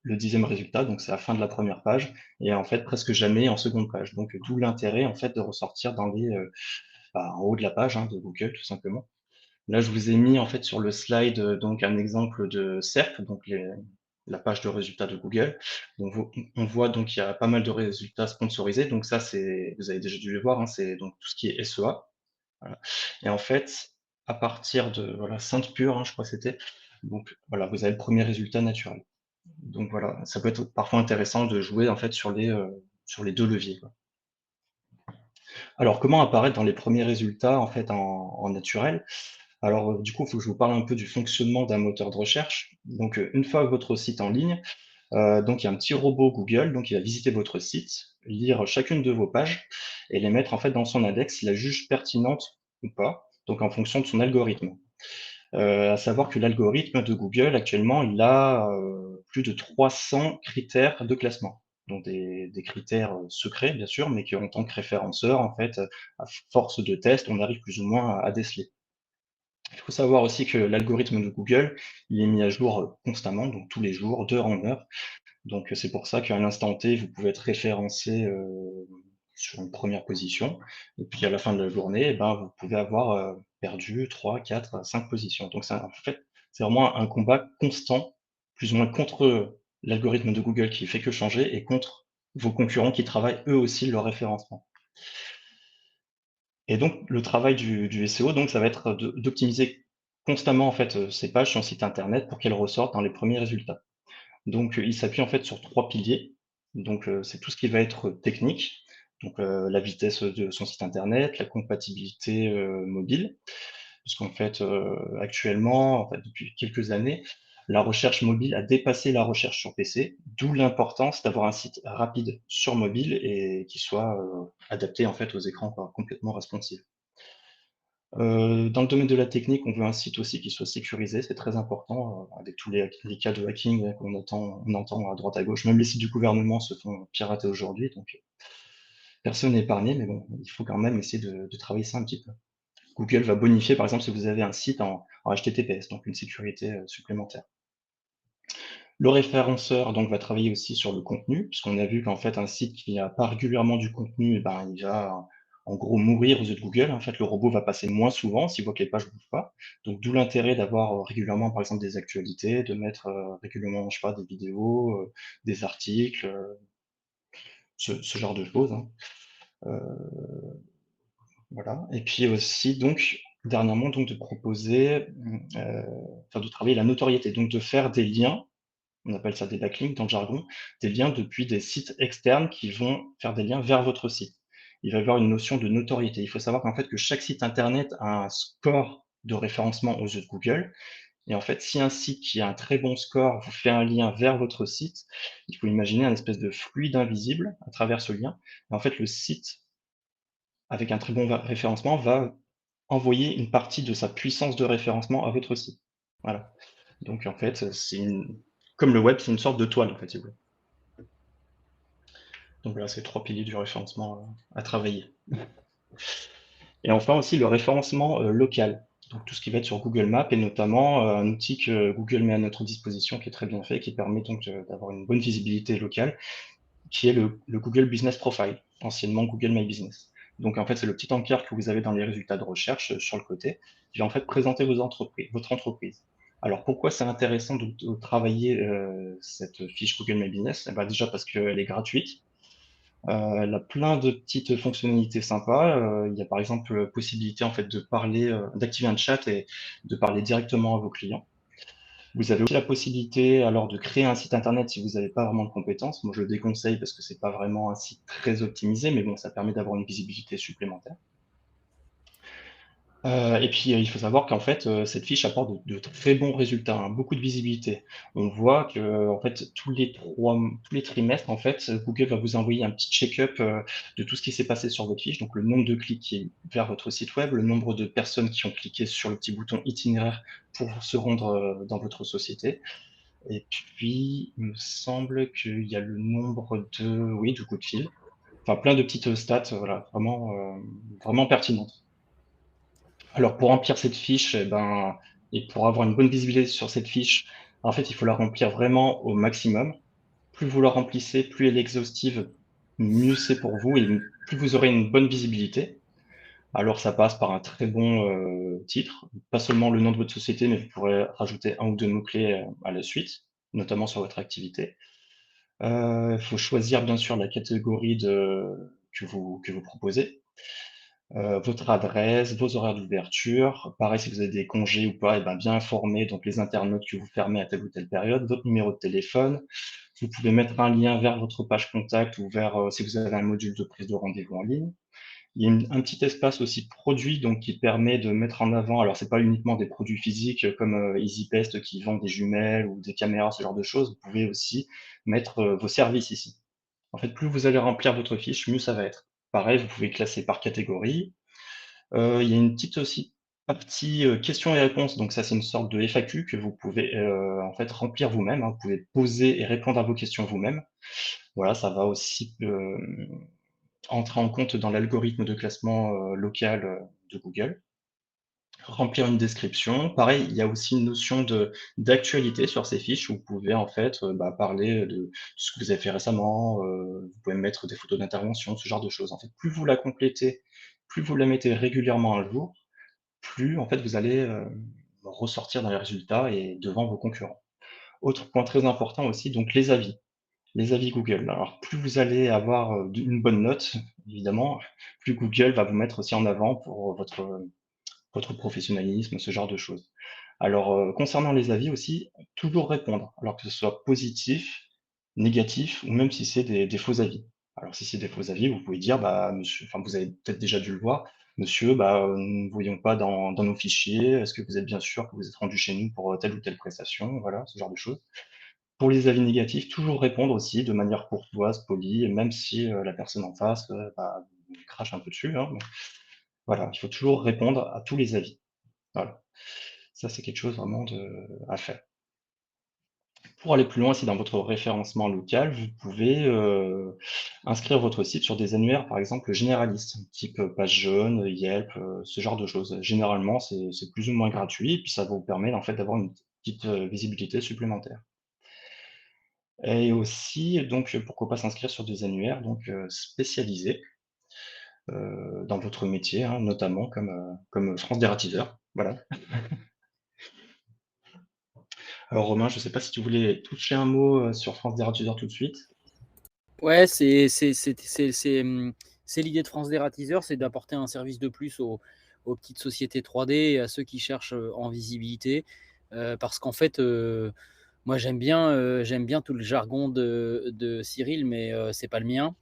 le dixième résultat, donc c'est la fin de la première page, et en fait presque jamais en seconde page. Donc d'où l'intérêt en fait de ressortir en haut de la page, hein, de Google tout simplement. Là, je vous ai mis en fait sur le slide donc un exemple de SERP, donc la page de résultats de Google. Donc on voit donc il y a pas mal de résultats sponsorisés. Donc ça, c'est, vous avez déjà dû les voir, hein, c'est donc tout ce qui est SEA. Voilà. Et en fait, à partir de voilà, Sainte-Pure, hein, je crois que c'était. Donc voilà, vous avez le premier résultat naturel. Donc voilà, ça peut être parfois intéressant de jouer en fait sur les deux leviers, quoi. Alors comment apparaître dans les premiers résultats en fait en naturel? Alors, du coup, il faut que je vous parle un peu du fonctionnement d'un moteur de recherche. Donc, une fois votre site en ligne, donc il y a un petit robot Google, donc il va visiter votre site, lire chacune de vos pages et les mettre en fait dans son index s'il la juge pertinente ou pas, donc en fonction de son algorithme. À savoir que l'algorithme de Google actuellement, il a, plus de 300 critères de classement. Donc des critères, secrets bien sûr, mais qu'en tant que référenceur, en fait, à force de tests, on arrive plus ou moins à déceler. Il faut savoir aussi que l'algorithme de Google, il est mis à jour constamment, donc tous les jours, d'heure en heure. Donc c'est pour ça qu'à l'instant T, vous pouvez être référencé sur une première position. Et puis à la fin de la journée, eh ben, vous pouvez avoir perdu 3, 4, 5 positions. Donc en fait, c'est vraiment un combat constant, plus ou moins contre l'algorithme de Google qui fait que changer et contre vos concurrents qui travaillent eux aussi leur référencement. Et donc, le travail du SEO, donc, ça va être d'optimiser constamment en fait ces pages sur le site internet pour qu'elles ressortent dans les premiers résultats. Donc, il s'appuie en fait sur 3 piliers. Donc, c'est tout ce qui va être technique, donc la vitesse de son site internet, la compatibilité mobile, puisqu'en fait, actuellement, en fait, depuis quelques années, la recherche mobile a dépassé la recherche sur PC, d'où l'importance d'avoir un site rapide sur mobile et qui soit adapté en fait aux écrans complètement responsives. Dans le domaine de la technique, on veut un site aussi qui soit sécurisé, c'est très important, avec tous les cas de hacking on entend à droite à gauche. Même les sites du gouvernement se font pirater aujourd'hui, donc personne n'est épargné, mais bon, il faut quand même essayer de travailler ça un petit peu. Google va bonifier, par exemple, si vous avez un site en HTTPS, donc une sécurité supplémentaire. Le référenceur donc va travailler aussi sur le contenu, puisqu'on a vu qu'en fait un site qui n'a pas régulièrement du contenu, eh ben, il va en gros mourir aux yeux de Google. En fait, le robot va passer moins souvent s'il voit que les pages ne bougent pas. Donc d'où l'intérêt d'avoir régulièrement, par exemple, des actualités, de mettre régulièrement, je sais pas, des vidéos, des articles. ce genre de choses, hein. Voilà. Et puis aussi, donc, dernièrement, donc, de proposer, enfin, de travailler la notoriété, donc de faire des liens, on appelle ça des backlinks dans le jargon, des liens depuis des sites externes qui vont faire des liens vers votre site. Il va y avoir une notion de notoriété. Il faut savoir qu'en fait, que chaque site internet a un score de référencement aux yeux de Google. Et en fait, si un site qui a un très bon score vous fait un lien vers votre site, il faut imaginer un espèce de fluide invisible à travers ce lien. Et en fait, le site avec un très bon référencement, va envoyer une partie de sa puissance de référencement à votre site. Voilà. Donc en fait, comme le web, c'est une sorte de toile, en fait, si vous voulez. Donc voilà, c'est 3 piliers du référencement à travailler. Et enfin aussi le référencement local. Donc tout ce qui va être sur Google Maps et notamment un outil que Google met à notre disposition qui est très bien fait, qui permet donc d'avoir une bonne visibilité locale, qui est le Google Business Profile, anciennement Google My Business. Donc en fait, c'est le petit encart que vous avez dans les résultats de recherche sur le côté, qui va en fait présenter votre entreprise. Alors pourquoi c'est intéressant de travailler cette fiche Google My Business? Eh ben, déjà parce qu'elle est gratuite. Elle a plein de petites fonctionnalités sympas. Il y a par exemple la possibilité en fait de parler, d'activer un chat et de parler directement à vos clients. Vous avez aussi la possibilité alors de créer un site internet si vous n'avez pas vraiment de compétences. Moi, je le déconseille parce que c'est pas vraiment un site très optimisé, mais bon, ça permet d'avoir une visibilité supplémentaire. Et puis, il faut savoir qu'en fait, cette fiche apporte de très bons résultats, hein, beaucoup de visibilité. On voit que en fait, tous les trimestres, en fait, Google va vous envoyer un petit check-up, de tout ce qui s'est passé sur votre fiche. Donc le nombre de clics qui est vers votre site web, le nombre de personnes qui ont cliqué sur le petit bouton itinéraire pour se rendre, dans votre société. Et puis, il me semble qu'il y a le nombre de coups de fil. Enfin, plein de petites stats, voilà, vraiment pertinentes. Alors, pour remplir cette fiche, et pour avoir une bonne visibilité sur cette fiche, en fait, il faut la remplir vraiment au maximum. Plus vous la remplissez, plus elle est exhaustive, mieux c'est pour vous et plus vous aurez une bonne visibilité. Alors, ça passe par un très bon titre, pas seulement le nom de votre société, mais vous pourrez rajouter un ou deux mots-clés à la suite, notamment sur votre activité. Il faut choisir bien sûr la catégorie que vous proposez, votre adresse, vos horaires d'ouverture. Pareil, si vous avez des congés ou pas, et ben, bien informer donc les internautes que vous fermez à telle ou telle période, votre numéro de téléphone. Vous pouvez mettre un lien vers votre page contact ou vers, si vous avez un module de prise de rendez-vous en ligne. Il y a un petit espace aussi produit donc qui permet de mettre en avant, alors c'est pas uniquement des produits physiques comme EasyPest qui vend des jumelles ou des caméras, ce genre de choses. Vous pouvez aussi mettre vos services ici. En fait, plus vous allez remplir votre fiche, mieux ça va être. Pareil, vous pouvez classer par catégorie. Il y a une petite aussi partie questions et réponses. Donc ça, c'est une sorte de FAQ que vous pouvez en fait remplir vous-même, hein. Vous pouvez poser et répondre à vos questions vous-même. Voilà, ça va aussi entrer en compte dans l'algorithme de classement local de Google. Remplir une description. Pareil, il y a aussi une notion d'actualité sur ces fiches où vous pouvez en fait parler de ce que vous avez fait récemment. Vous pouvez mettre des photos d'intervention, ce genre de choses. En fait, plus vous la complétez, plus vous la mettez régulièrement à jour, plus en fait vous allez ressortir dans les résultats et devant vos concurrents. Autre point très important aussi, donc les avis. Les avis Google. Alors, plus vous allez avoir une bonne note, évidemment, plus Google va vous mettre aussi en avant pour votre professionnalisme, ce genre de choses. Alors, concernant les avis aussi, toujours répondre, alors que ce soit positif, négatif ou même si c'est des faux avis. Alors, si c'est des faux avis, vous pouvez dire, bah, monsieur, enfin, vous avez peut-être déjà dû le voir, monsieur, bah, nous ne voyons pas dans nos fichiers, est-ce que vous êtes bien sûr que vous êtes rendu chez nous pour telle ou telle prestation, voilà, ce genre de choses. Pour les avis négatifs, toujours répondre aussi de manière courtoise, polie, et même si la personne en face crache un peu dessus, hein, mais voilà, il faut toujours répondre à tous les avis. Voilà. Ça, c'est quelque chose vraiment à faire. Pour aller plus loin, si dans votre référencement local, vous pouvez inscrire votre site sur des annuaires, par exemple, généralistes, type page jaune, Yelp, ce genre de choses. Généralement, c'est plus ou moins gratuit, et puis ça vous permet en fait d'avoir une petite visibilité supplémentaire. Et aussi, donc, pourquoi pas s'inscrire sur des annuaires donc, spécialisés dans votre métier, hein, notamment comme France Dératiseur. Voilà. Alors Romain, je ne sais pas si tu voulais toucher un mot sur France Dératiseur tout de suite. Ouais, c'est l'idée de France Dératiseur, c'est d'apporter un service de plus aux petites sociétés 3D et à ceux qui cherchent en visibilité. Parce qu'en fait, moi j'aime bien tout le jargon de Cyril, mais c'est pas le mien.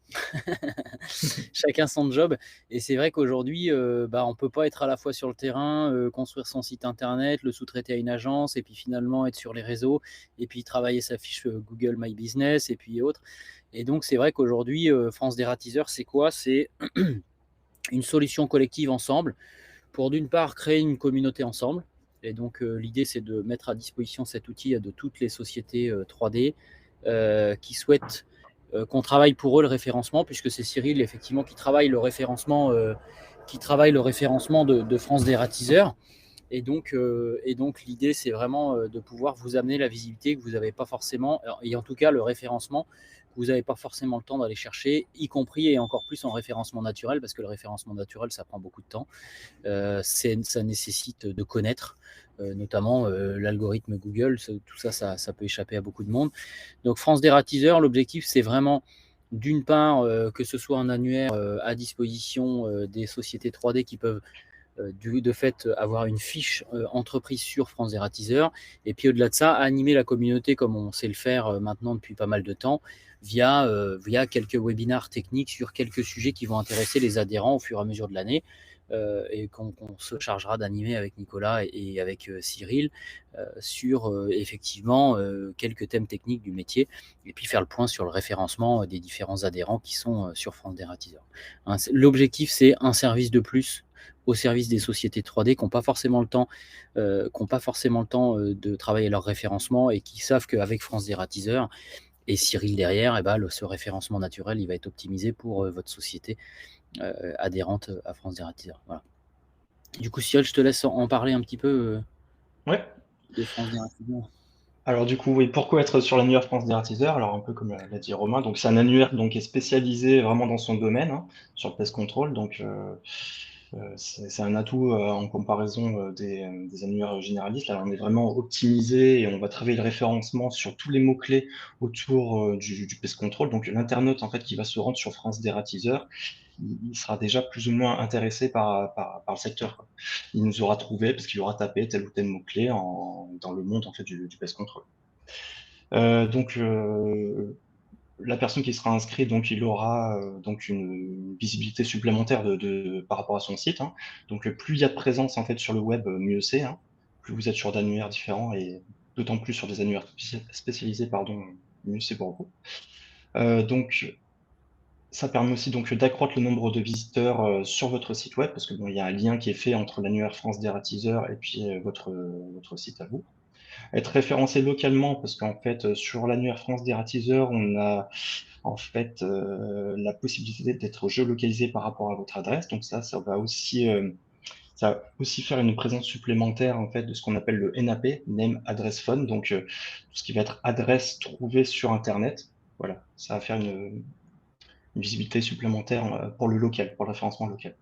Chacun son job. Et c'est vrai qu'aujourd'hui, on ne peut pas être à la fois sur le terrain, construire son site internet, le sous-traiter à une agence, et puis finalement être sur les réseaux, et puis travailler sa fiche Google My Business, et puis autres. Et donc, c'est vrai qu'aujourd'hui, France Dératiseur, c'est quoi? C'est une solution collective ensemble pour, d'une part, créer une communauté ensemble. Et donc, l'idée, c'est de mettre à disposition cet outil de toutes les sociétés 3D qui souhaitent qu'on travaille pour eux le référencement, puisque c'est Cyril, effectivement, qui travaille le référencement, de France Dératiseur. Et donc l'idée, c'est vraiment de pouvoir vous amener la visibilité que vous n'avez pas forcément, et en tout cas le référencement que vous n'avez pas forcément le temps d'aller chercher, y compris et encore plus en référencement naturel, parce que le référencement naturel, ça prend beaucoup de temps. Ça nécessite de connaître, notamment l'algorithme Google, tout ça, ça peut échapper à beaucoup de monde. Donc France Dératiseur, l'objectif, c'est vraiment d'une part que ce soit un annuaire à disposition des sociétés 3D qui peuvent de fait avoir une fiche entreprise sur France Dératiseur, et puis au-delà de ça, animer la communauté comme on sait le faire maintenant depuis pas mal de temps, via quelques webinars techniques sur quelques sujets qui vont intéresser les adhérents au fur et à mesure de l'année, et qu'on se chargera d'animer avec Nicolas et avec Cyril sur effectivement quelques thèmes techniques du métier, et puis faire le point sur le référencement des différents adhérents qui sont sur France Dératiseur. Hein, l'objectif, c'est un service de plus au service des sociétés 3D qui n'ont pas forcément le temps, de travailler leur référencement, et qui savent qu'avec France Dératiseur et Cyril derrière, ce référencement naturel, il va être optimisé pour votre société adhérente à France Dératiseur. Voilà. Du coup, Cyril, je te laisse en parler un petit peu Ouais. de France Dératiseur. Alors du coup, oui, pourquoi être sur l'annuaire France Dératiseur? Alors un peu comme l'a dit Romain, donc c'est un annuaire donc, qui est spécialisé vraiment dans son domaine, hein, sur le pest control. Donc c'est un atout en comparaison des annuaires généralistes. Là, on est vraiment optimisé et on va travailler le référencement sur tous les mots-clés autour du pest control. Donc l'internaute en fait qui va se rendre sur France Dératiseur, il sera déjà plus ou moins intéressé par le secteur, quoi. Il nous aura trouvé parce qu'il aura tapé tel ou tel mot-clé dans le monde en fait, du pest control. Donc, la personne qui sera inscrite, donc, il aura donc une visibilité supplémentaire par rapport à son site, hein. Donc, plus il y a de présence en fait, sur le web, mieux c'est, hein. Plus vous êtes sur d'annuaires différents et d'autant plus sur des annuaires spécialisés, pardon, mieux c'est pour vous. Donc, ça permet aussi donc d'accroître le nombre de visiteurs sur votre site web, parce que bon, il y a un lien qui est fait entre l'annuaire France Dératiseur et puis votre site à vous. Être référencé localement, parce qu'en fait, sur l'annuaire France Dératiseur, on a en fait la possibilité d'être géolocalisé par rapport à votre adresse. Donc ça va aussi faire une présence supplémentaire en fait de ce qu'on appelle le NAP, Name Address Phone, donc tout ce qui va être adresse trouvée sur Internet. Voilà, ça va faire une visibilité supplémentaire pour le local, pour le référencement local.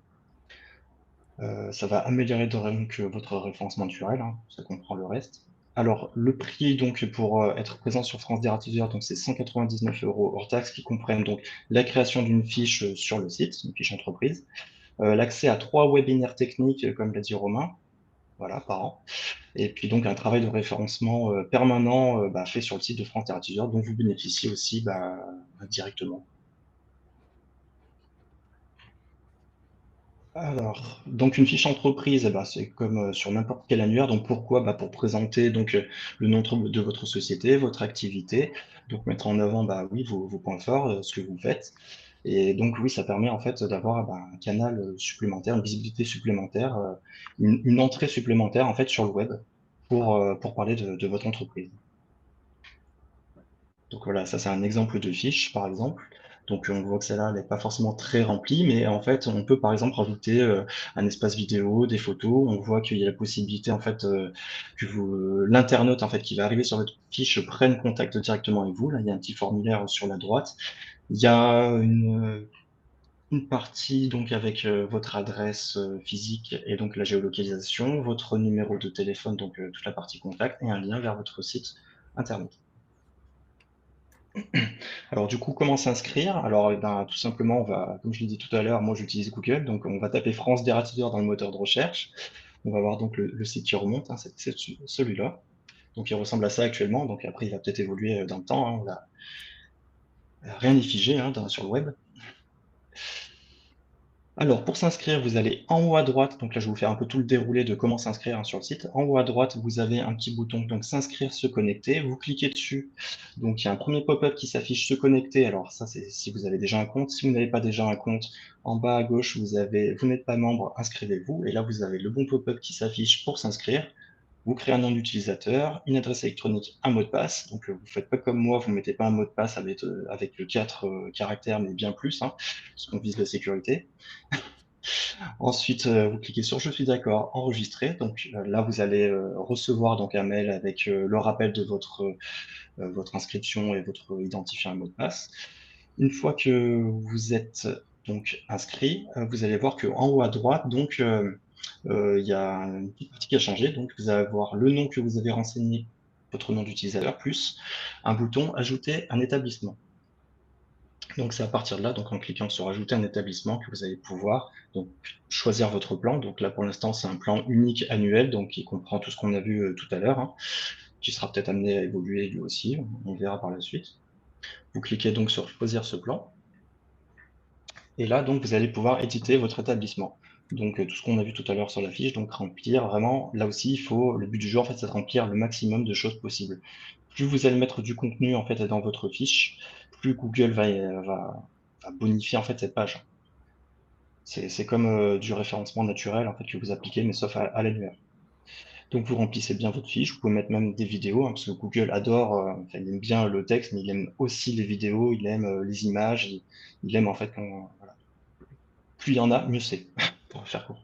Ça va améliorer donc votre référencement naturel, hein, ça comprend le reste. Alors, le prix donc pour être présent sur France Dératiseur, donc c'est 199 € hors taxes, qui comprennent donc la création d'une fiche sur le site, une fiche entreprise, l'accès à 3 webinaires techniques, comme l'a dit Romain, voilà, par an, et puis donc un travail de référencement permanent fait sur le site de France Dératiseur, dont vous bénéficiez aussi directement. Alors, donc une fiche entreprise, c'est comme sur n'importe quel annuaire. Donc pourquoi? Pour présenter donc le nom de votre société, votre activité, donc mettre en avant oui, vos points forts, ce que vous faites. Et donc oui, ça permet en fait d'avoir un canal supplémentaire, une visibilité supplémentaire, une entrée supplémentaire en fait sur le web pour parler de votre entreprise. Donc voilà, ça c'est un exemple de fiche, par exemple. Donc on voit que celle-là, elle n'est pas forcément très remplie, mais en fait, on peut par exemple rajouter un espace vidéo, des photos. On voit qu'il y a la possibilité en fait que l'internaute en fait qui va arriver sur votre fiche prenne contact directement avec vous. Là, il y a un petit formulaire sur la droite. Il y a une partie donc avec votre adresse physique et donc la géolocalisation, votre numéro de téléphone, donc toute la partie contact, et un lien vers votre site internet. Alors du coup, comment s'inscrire? Alors tout simplement, comme je l'ai dit tout à l'heure, moi j'utilise Google, donc on va taper France Dératiseur dans le moteur de recherche. On va voir donc le site qui remonte, hein, c'est celui-là. Donc il ressemble à ça actuellement, donc après il va peut-être évoluer dans le temps, hein, rien n'est figé hein, sur le web. Alors, pour s'inscrire, vous allez en haut à droite, donc là je vais vous faire un peu tout le déroulé de comment s'inscrire hein, sur le site. En haut à droite, vous avez un petit bouton, donc s'inscrire, se connecter. Vous cliquez dessus, donc il y a un premier pop-up qui s'affiche se connecter. Alors ça, c'est si vous avez déjà un compte. Si vous n'avez pas déjà un compte, en bas à gauche, vous n'êtes pas membre, inscrivez-vous. Et là, vous avez le bon pop-up qui s'affiche pour s'inscrire. Vous créez un nom d'utilisateur, une adresse électronique, un mot de passe. Donc, vous faites pas comme moi, vous mettez pas un mot de passe avec 4 caractères, mais bien plus, hein, parce qu'on vise la sécurité. Ensuite, vous cliquez sur «Je suis d'accord», enregistrer. Donc, là, vous allez recevoir donc un mail avec le rappel de votre inscription et votre identifiant et mot de passe. Une fois que vous êtes donc inscrit, vous allez voir qu'en haut à droite, donc, il y a une petite partie qui a changé. Donc, vous allez avoir le nom que vous avez renseigné, votre nom d'utilisateur, plus un bouton «Ajouter un établissement». Donc, c'est à partir de là, donc en cliquant sur ajouter un établissement, que vous allez pouvoir donc choisir votre plan. Donc là, pour l'instant, c'est un plan unique annuel, donc qui comprend tout ce qu'on a vu tout à l'heure, hein, qui sera peut-être amené à évoluer lui aussi. On verra par la suite. Vous cliquez donc sur choisir ce plan. Et là, donc, vous allez pouvoir éditer votre établissement. Donc, tout ce qu'on a vu tout à l'heure sur la fiche, donc remplir vraiment, là aussi, le but du jeu, en fait, c'est de remplir le maximum de choses possibles. Plus vous allez mettre du contenu, en fait, dans votre fiche, plus Google va bonifier, en fait, cette page. C'est comme du référencement naturel, en fait, que vous appliquez, mais sauf à l'annuaire. Donc, vous remplissez bien votre fiche. Vous pouvez mettre même des vidéos, hein, parce que Google adore, enfin, il aime bien le texte, mais il aime aussi les vidéos, il aime les images, il aime, en fait, voilà. Plus il y en a, mieux c'est, pour faire court.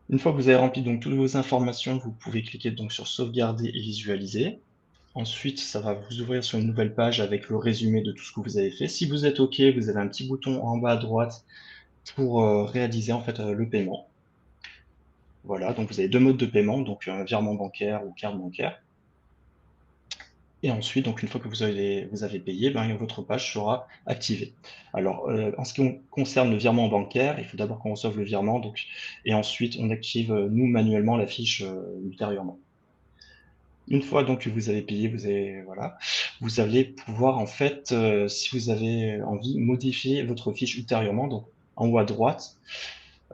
Une fois que vous avez rempli donc toutes vos informations, vous pouvez cliquer donc sur sauvegarder et visualiser. Ensuite, ça va vous ouvrir sur une nouvelle page avec le résumé de tout ce que vous avez fait. Si vous êtes OK, vous avez un petit bouton en bas à droite pour réaliser en fait le paiement. Voilà, donc vous avez 2 modes de paiement, donc un virement bancaire ou carte bancaire. Et ensuite, donc une fois que vous avez payé, votre page sera activée. Alors, en ce qui concerne le virement bancaire, il faut d'abord qu'on reçoive le virement, donc, et ensuite on active nous manuellement la fiche ultérieurement. Une fois donc que vous avez payé, voilà, vous allez pouvoir en fait, si vous avez envie, modifier votre fiche ultérieurement. Donc en haut à droite,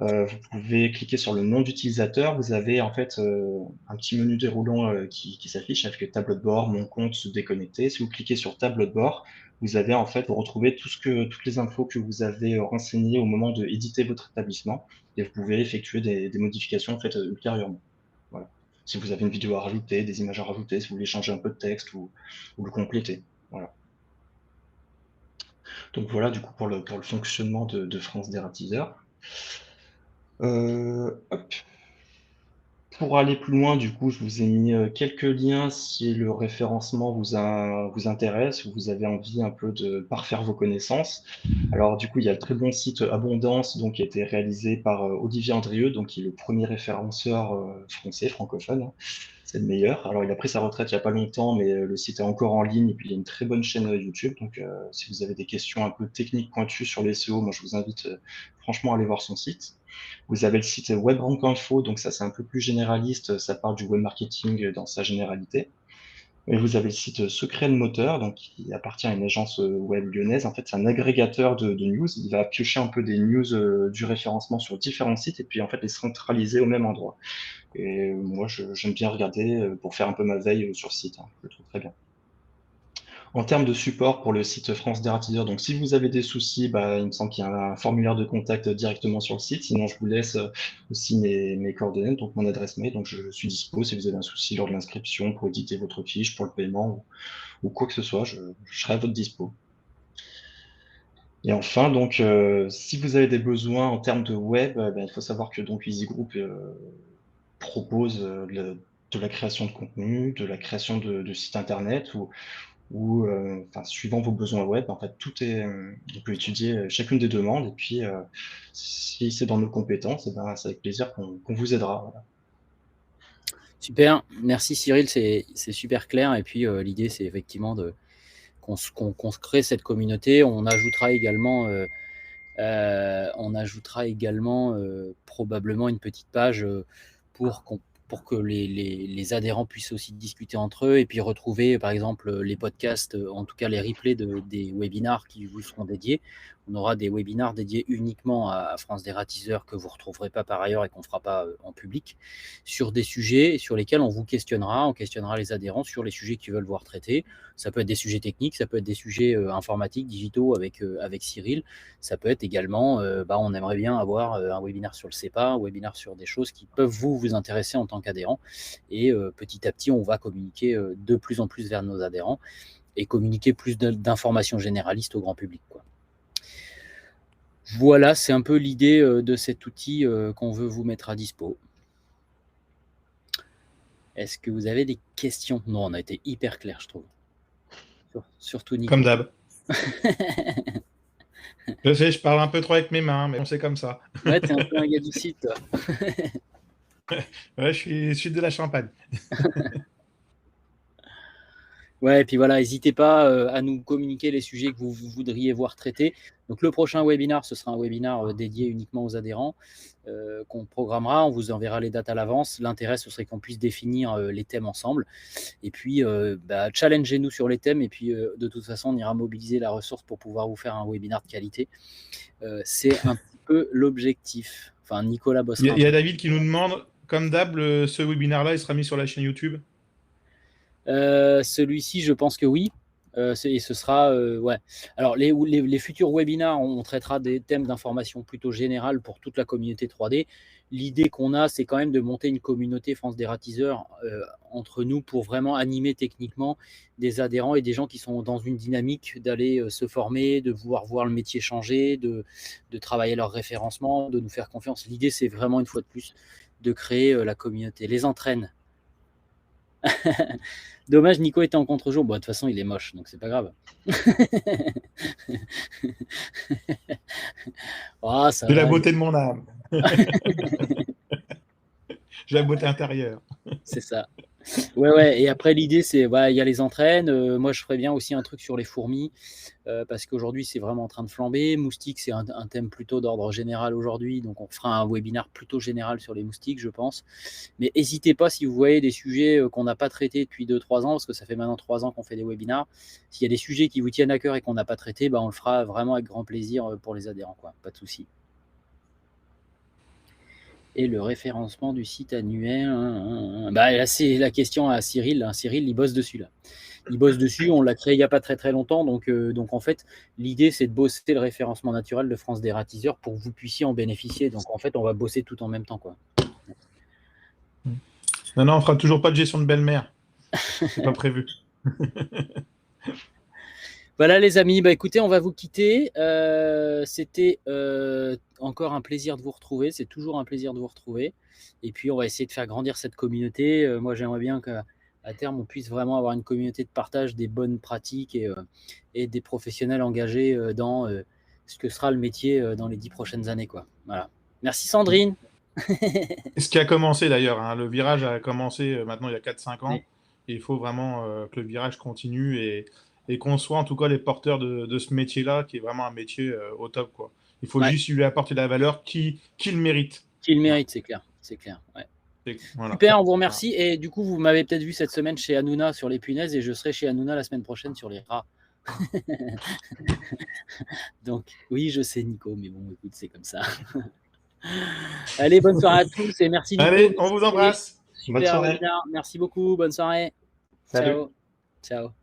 vous pouvez cliquer sur le nom d'utilisateur. Vous avez en fait un petit menu déroulant qui s'affiche avec tableau de bord, mon compte, se déconnecter. Si vous cliquez sur tableau de bord, vous retrouvez toutes les infos que vous avez renseignées au moment de éditer votre établissement et vous pouvez effectuer des modifications en fait ultérieurement. Voilà. Si vous avez une vidéo à rajouter, des images à rajouter, si vous voulez changer un peu de texte ou le compléter. Voilà. Donc voilà du coup pour le fonctionnement de France Dératiseur. Hop. Pour aller plus loin, du coup, je vous ai mis quelques liens si le référencement vous intéresse ou vous avez envie un peu de parfaire vos connaissances. Alors, du coup, il y a le très bon site Abondance, donc, qui a été réalisé par Olivier Andrieux, donc, qui est le premier référenceur français, francophone, hein. C'est le meilleur. Alors, il a pris sa retraite il n'y a pas longtemps, mais le site est encore en ligne et puis il y a une très bonne chaîne YouTube. Donc, si vous avez des questions un peu techniques pointues sur les SEO, moi, je vous invite franchement à aller voir son site. Vous avez le site WebRank Info, donc ça c'est un peu plus généraliste, ça parle du web marketing dans sa généralité. Et vous avez le site Secret de Moteur, donc qui appartient à une agence web lyonnaise. En fait, c'est un agrégateur de news. Il va piocher un peu des news du référencement sur différents sites et puis en fait les centraliser au même endroit. Et moi, j'aime bien regarder pour faire un peu ma veille sur le site, hein. Je le trouve très bien. En termes de support pour le site France Dératiseur, donc si vous avez des soucis, il me semble qu'il y a un formulaire de contact directement sur le site. Sinon, je vous laisse aussi mes coordonnées, donc mon adresse mail. Donc, je suis dispo si vous avez un souci lors de l'inscription pour éditer votre fiche, pour le paiement ou quoi que ce soit, je serai à votre dispo. Et enfin, donc, si vous avez des besoins en termes de web, il faut savoir que donc Easy Group propose de la création de contenu, de la création de sites internet ou suivant vos besoins web, en fait, on peut étudier chacune des demandes et puis si c'est dans nos compétences, c'est avec plaisir qu'on vous aidera. Voilà. Super, merci Cyril, c'est super clair. Et puis l'idée, c'est effectivement qu'on se crée cette communauté. On ajoutera également probablement une petite page pour que les adhérents puissent aussi discuter entre eux et puis retrouver par exemple les podcasts, en tout cas les replays des webinars qui vous seront dédiés. On aura des webinars dédiés uniquement à France Dératiseur que vous ne retrouverez pas par ailleurs et qu'on ne fera pas en public, sur des sujets sur lesquels on vous questionnera, on questionnera les adhérents sur les sujets qu'ils veulent voir traités. Ça peut être des sujets techniques, ça peut être des sujets informatiques, digitaux avec Cyril. Ça peut être également, on aimerait bien avoir un webinaire sur le CEPA, un webinaire sur des choses qui peuvent vous intéresser en tant qu'adhérent. Et petit à petit, on va communiquer de plus en plus vers nos adhérents et communiquer plus d'informations généralistes au grand public, quoi. Voilà, c'est un peu l'idée de cet outil qu'on veut vous mettre à dispo. Est-ce que vous avez des questions? Non, on a été hyper clair, je trouve. Surtout Nico. Comme d'hab. Je sais, je parle un peu trop avec mes mains, mais c'est comme ça. Ouais, t'es un peu un gars du site, toi. Ouais, je suis de la Champagne. Ouais, et puis voilà, n'hésitez pas à nous communiquer les sujets que vous voudriez voir traités. Donc le prochain webinar, ce sera un webinar dédié uniquement aux adhérents qu'on programmera. On vous enverra les dates à l'avance. L'intérêt, ce serait qu'on puisse définir les thèmes ensemble. Et puis, challengez-nous sur les thèmes. Et puis, de toute façon, on ira mobiliser la ressource pour pouvoir vous faire un webinar de qualité. C'est un petit peu l'objectif. Enfin, Nicolas bossera. Il y a David qui nous demande, comme d'hab, ce webinaire-là, il sera mis sur la chaîne YouTube? Celui-ci, je pense que oui. Et ce sera, ouais. Alors, les futurs webinars, on traitera des thèmes d'information plutôt générales pour toute la communauté 3D. L'idée qu'on a, c'est quand même de monter une communauté France Dératiseur entre nous pour vraiment animer techniquement des adhérents et des gens qui sont dans une dynamique d'aller se former, de vouloir voir le métier changer, de travailler leur référencement, de nous faire confiance. L'idée, c'est vraiment, une fois de plus, de créer la communauté. Les entraîne. Dommage, Nico était en contre-jour. Bon, de toute façon, il est moche, donc c'est pas grave. Oh, c'est la beauté de mon âme. J'ai la beauté intérieure. C'est ça. Ouais. Et après, l'idée, c'est, il y a les entraînes. Moi, je ferais bien aussi un truc sur les fourmis, parce qu'aujourd'hui, c'est vraiment en train de flamber. Moustiques, c'est un thème plutôt d'ordre général aujourd'hui. Donc, on fera un webinaire plutôt général sur les moustiques, je pense. Mais n'hésitez pas, si vous voyez des sujets qu'on n'a pas traités depuis 2-3 ans, parce que ça fait maintenant 3 ans qu'on fait des webinars. S'il y a des sujets qui vous tiennent à cœur et qu'on n'a pas traités, on le fera vraiment avec grand plaisir pour les adhérents, quoi. Pas de souci. Et le référencement du site annuel. Là, c'est la question à Cyril. Cyril, il bosse dessus, là. Il bosse dessus, on l'a créé il n'y a pas très très longtemps. Donc en fait, l'idée, c'est de bosser le référencement naturel de France Dératiseur pour que vous puissiez en bénéficier. Donc en fait, on va bosser tout en même temps, quoi. Non, on fera toujours pas de gestion de belle-mère. C'est pas prévu. Voilà les amis, écoutez, on va vous quitter. C'était encore un plaisir de vous retrouver. C'est toujours un plaisir de vous retrouver. Et puis on va essayer de faire grandir cette communauté. Moi j'aimerais bien qu'à terme on puisse vraiment avoir une communauté de partage des bonnes pratiques et des professionnels engagés dans ce que sera le métier dans les 10 prochaines années, quoi. Voilà. Merci Sandrine. Ce qui a commencé d'ailleurs, hein, le virage a commencé maintenant il y a 4-5 ans. Oui. Et il faut vraiment que le virage continue et qu'on soit en tout cas les porteurs de ce métier-là, qui est vraiment un métier au top, quoi. Il faut juste lui apporter la valeur qui le mérite. Qui le mérite, c'est clair. C'est clair, ouais. Voilà. Super, on vous remercie. Voilà. Et du coup, vous m'avez peut-être vu cette semaine chez Hanouna sur les punaises et je serai chez Hanouna la semaine prochaine sur les rats. Donc, oui, je sais, Nico, mais bon, écoute, c'est comme ça. Allez, bonne soirée à tous et merci, Nico. Allez, on vous embrasse. Super, bonne soirée. Merci beaucoup, bonne soirée. Salut. Ciao. Ciao.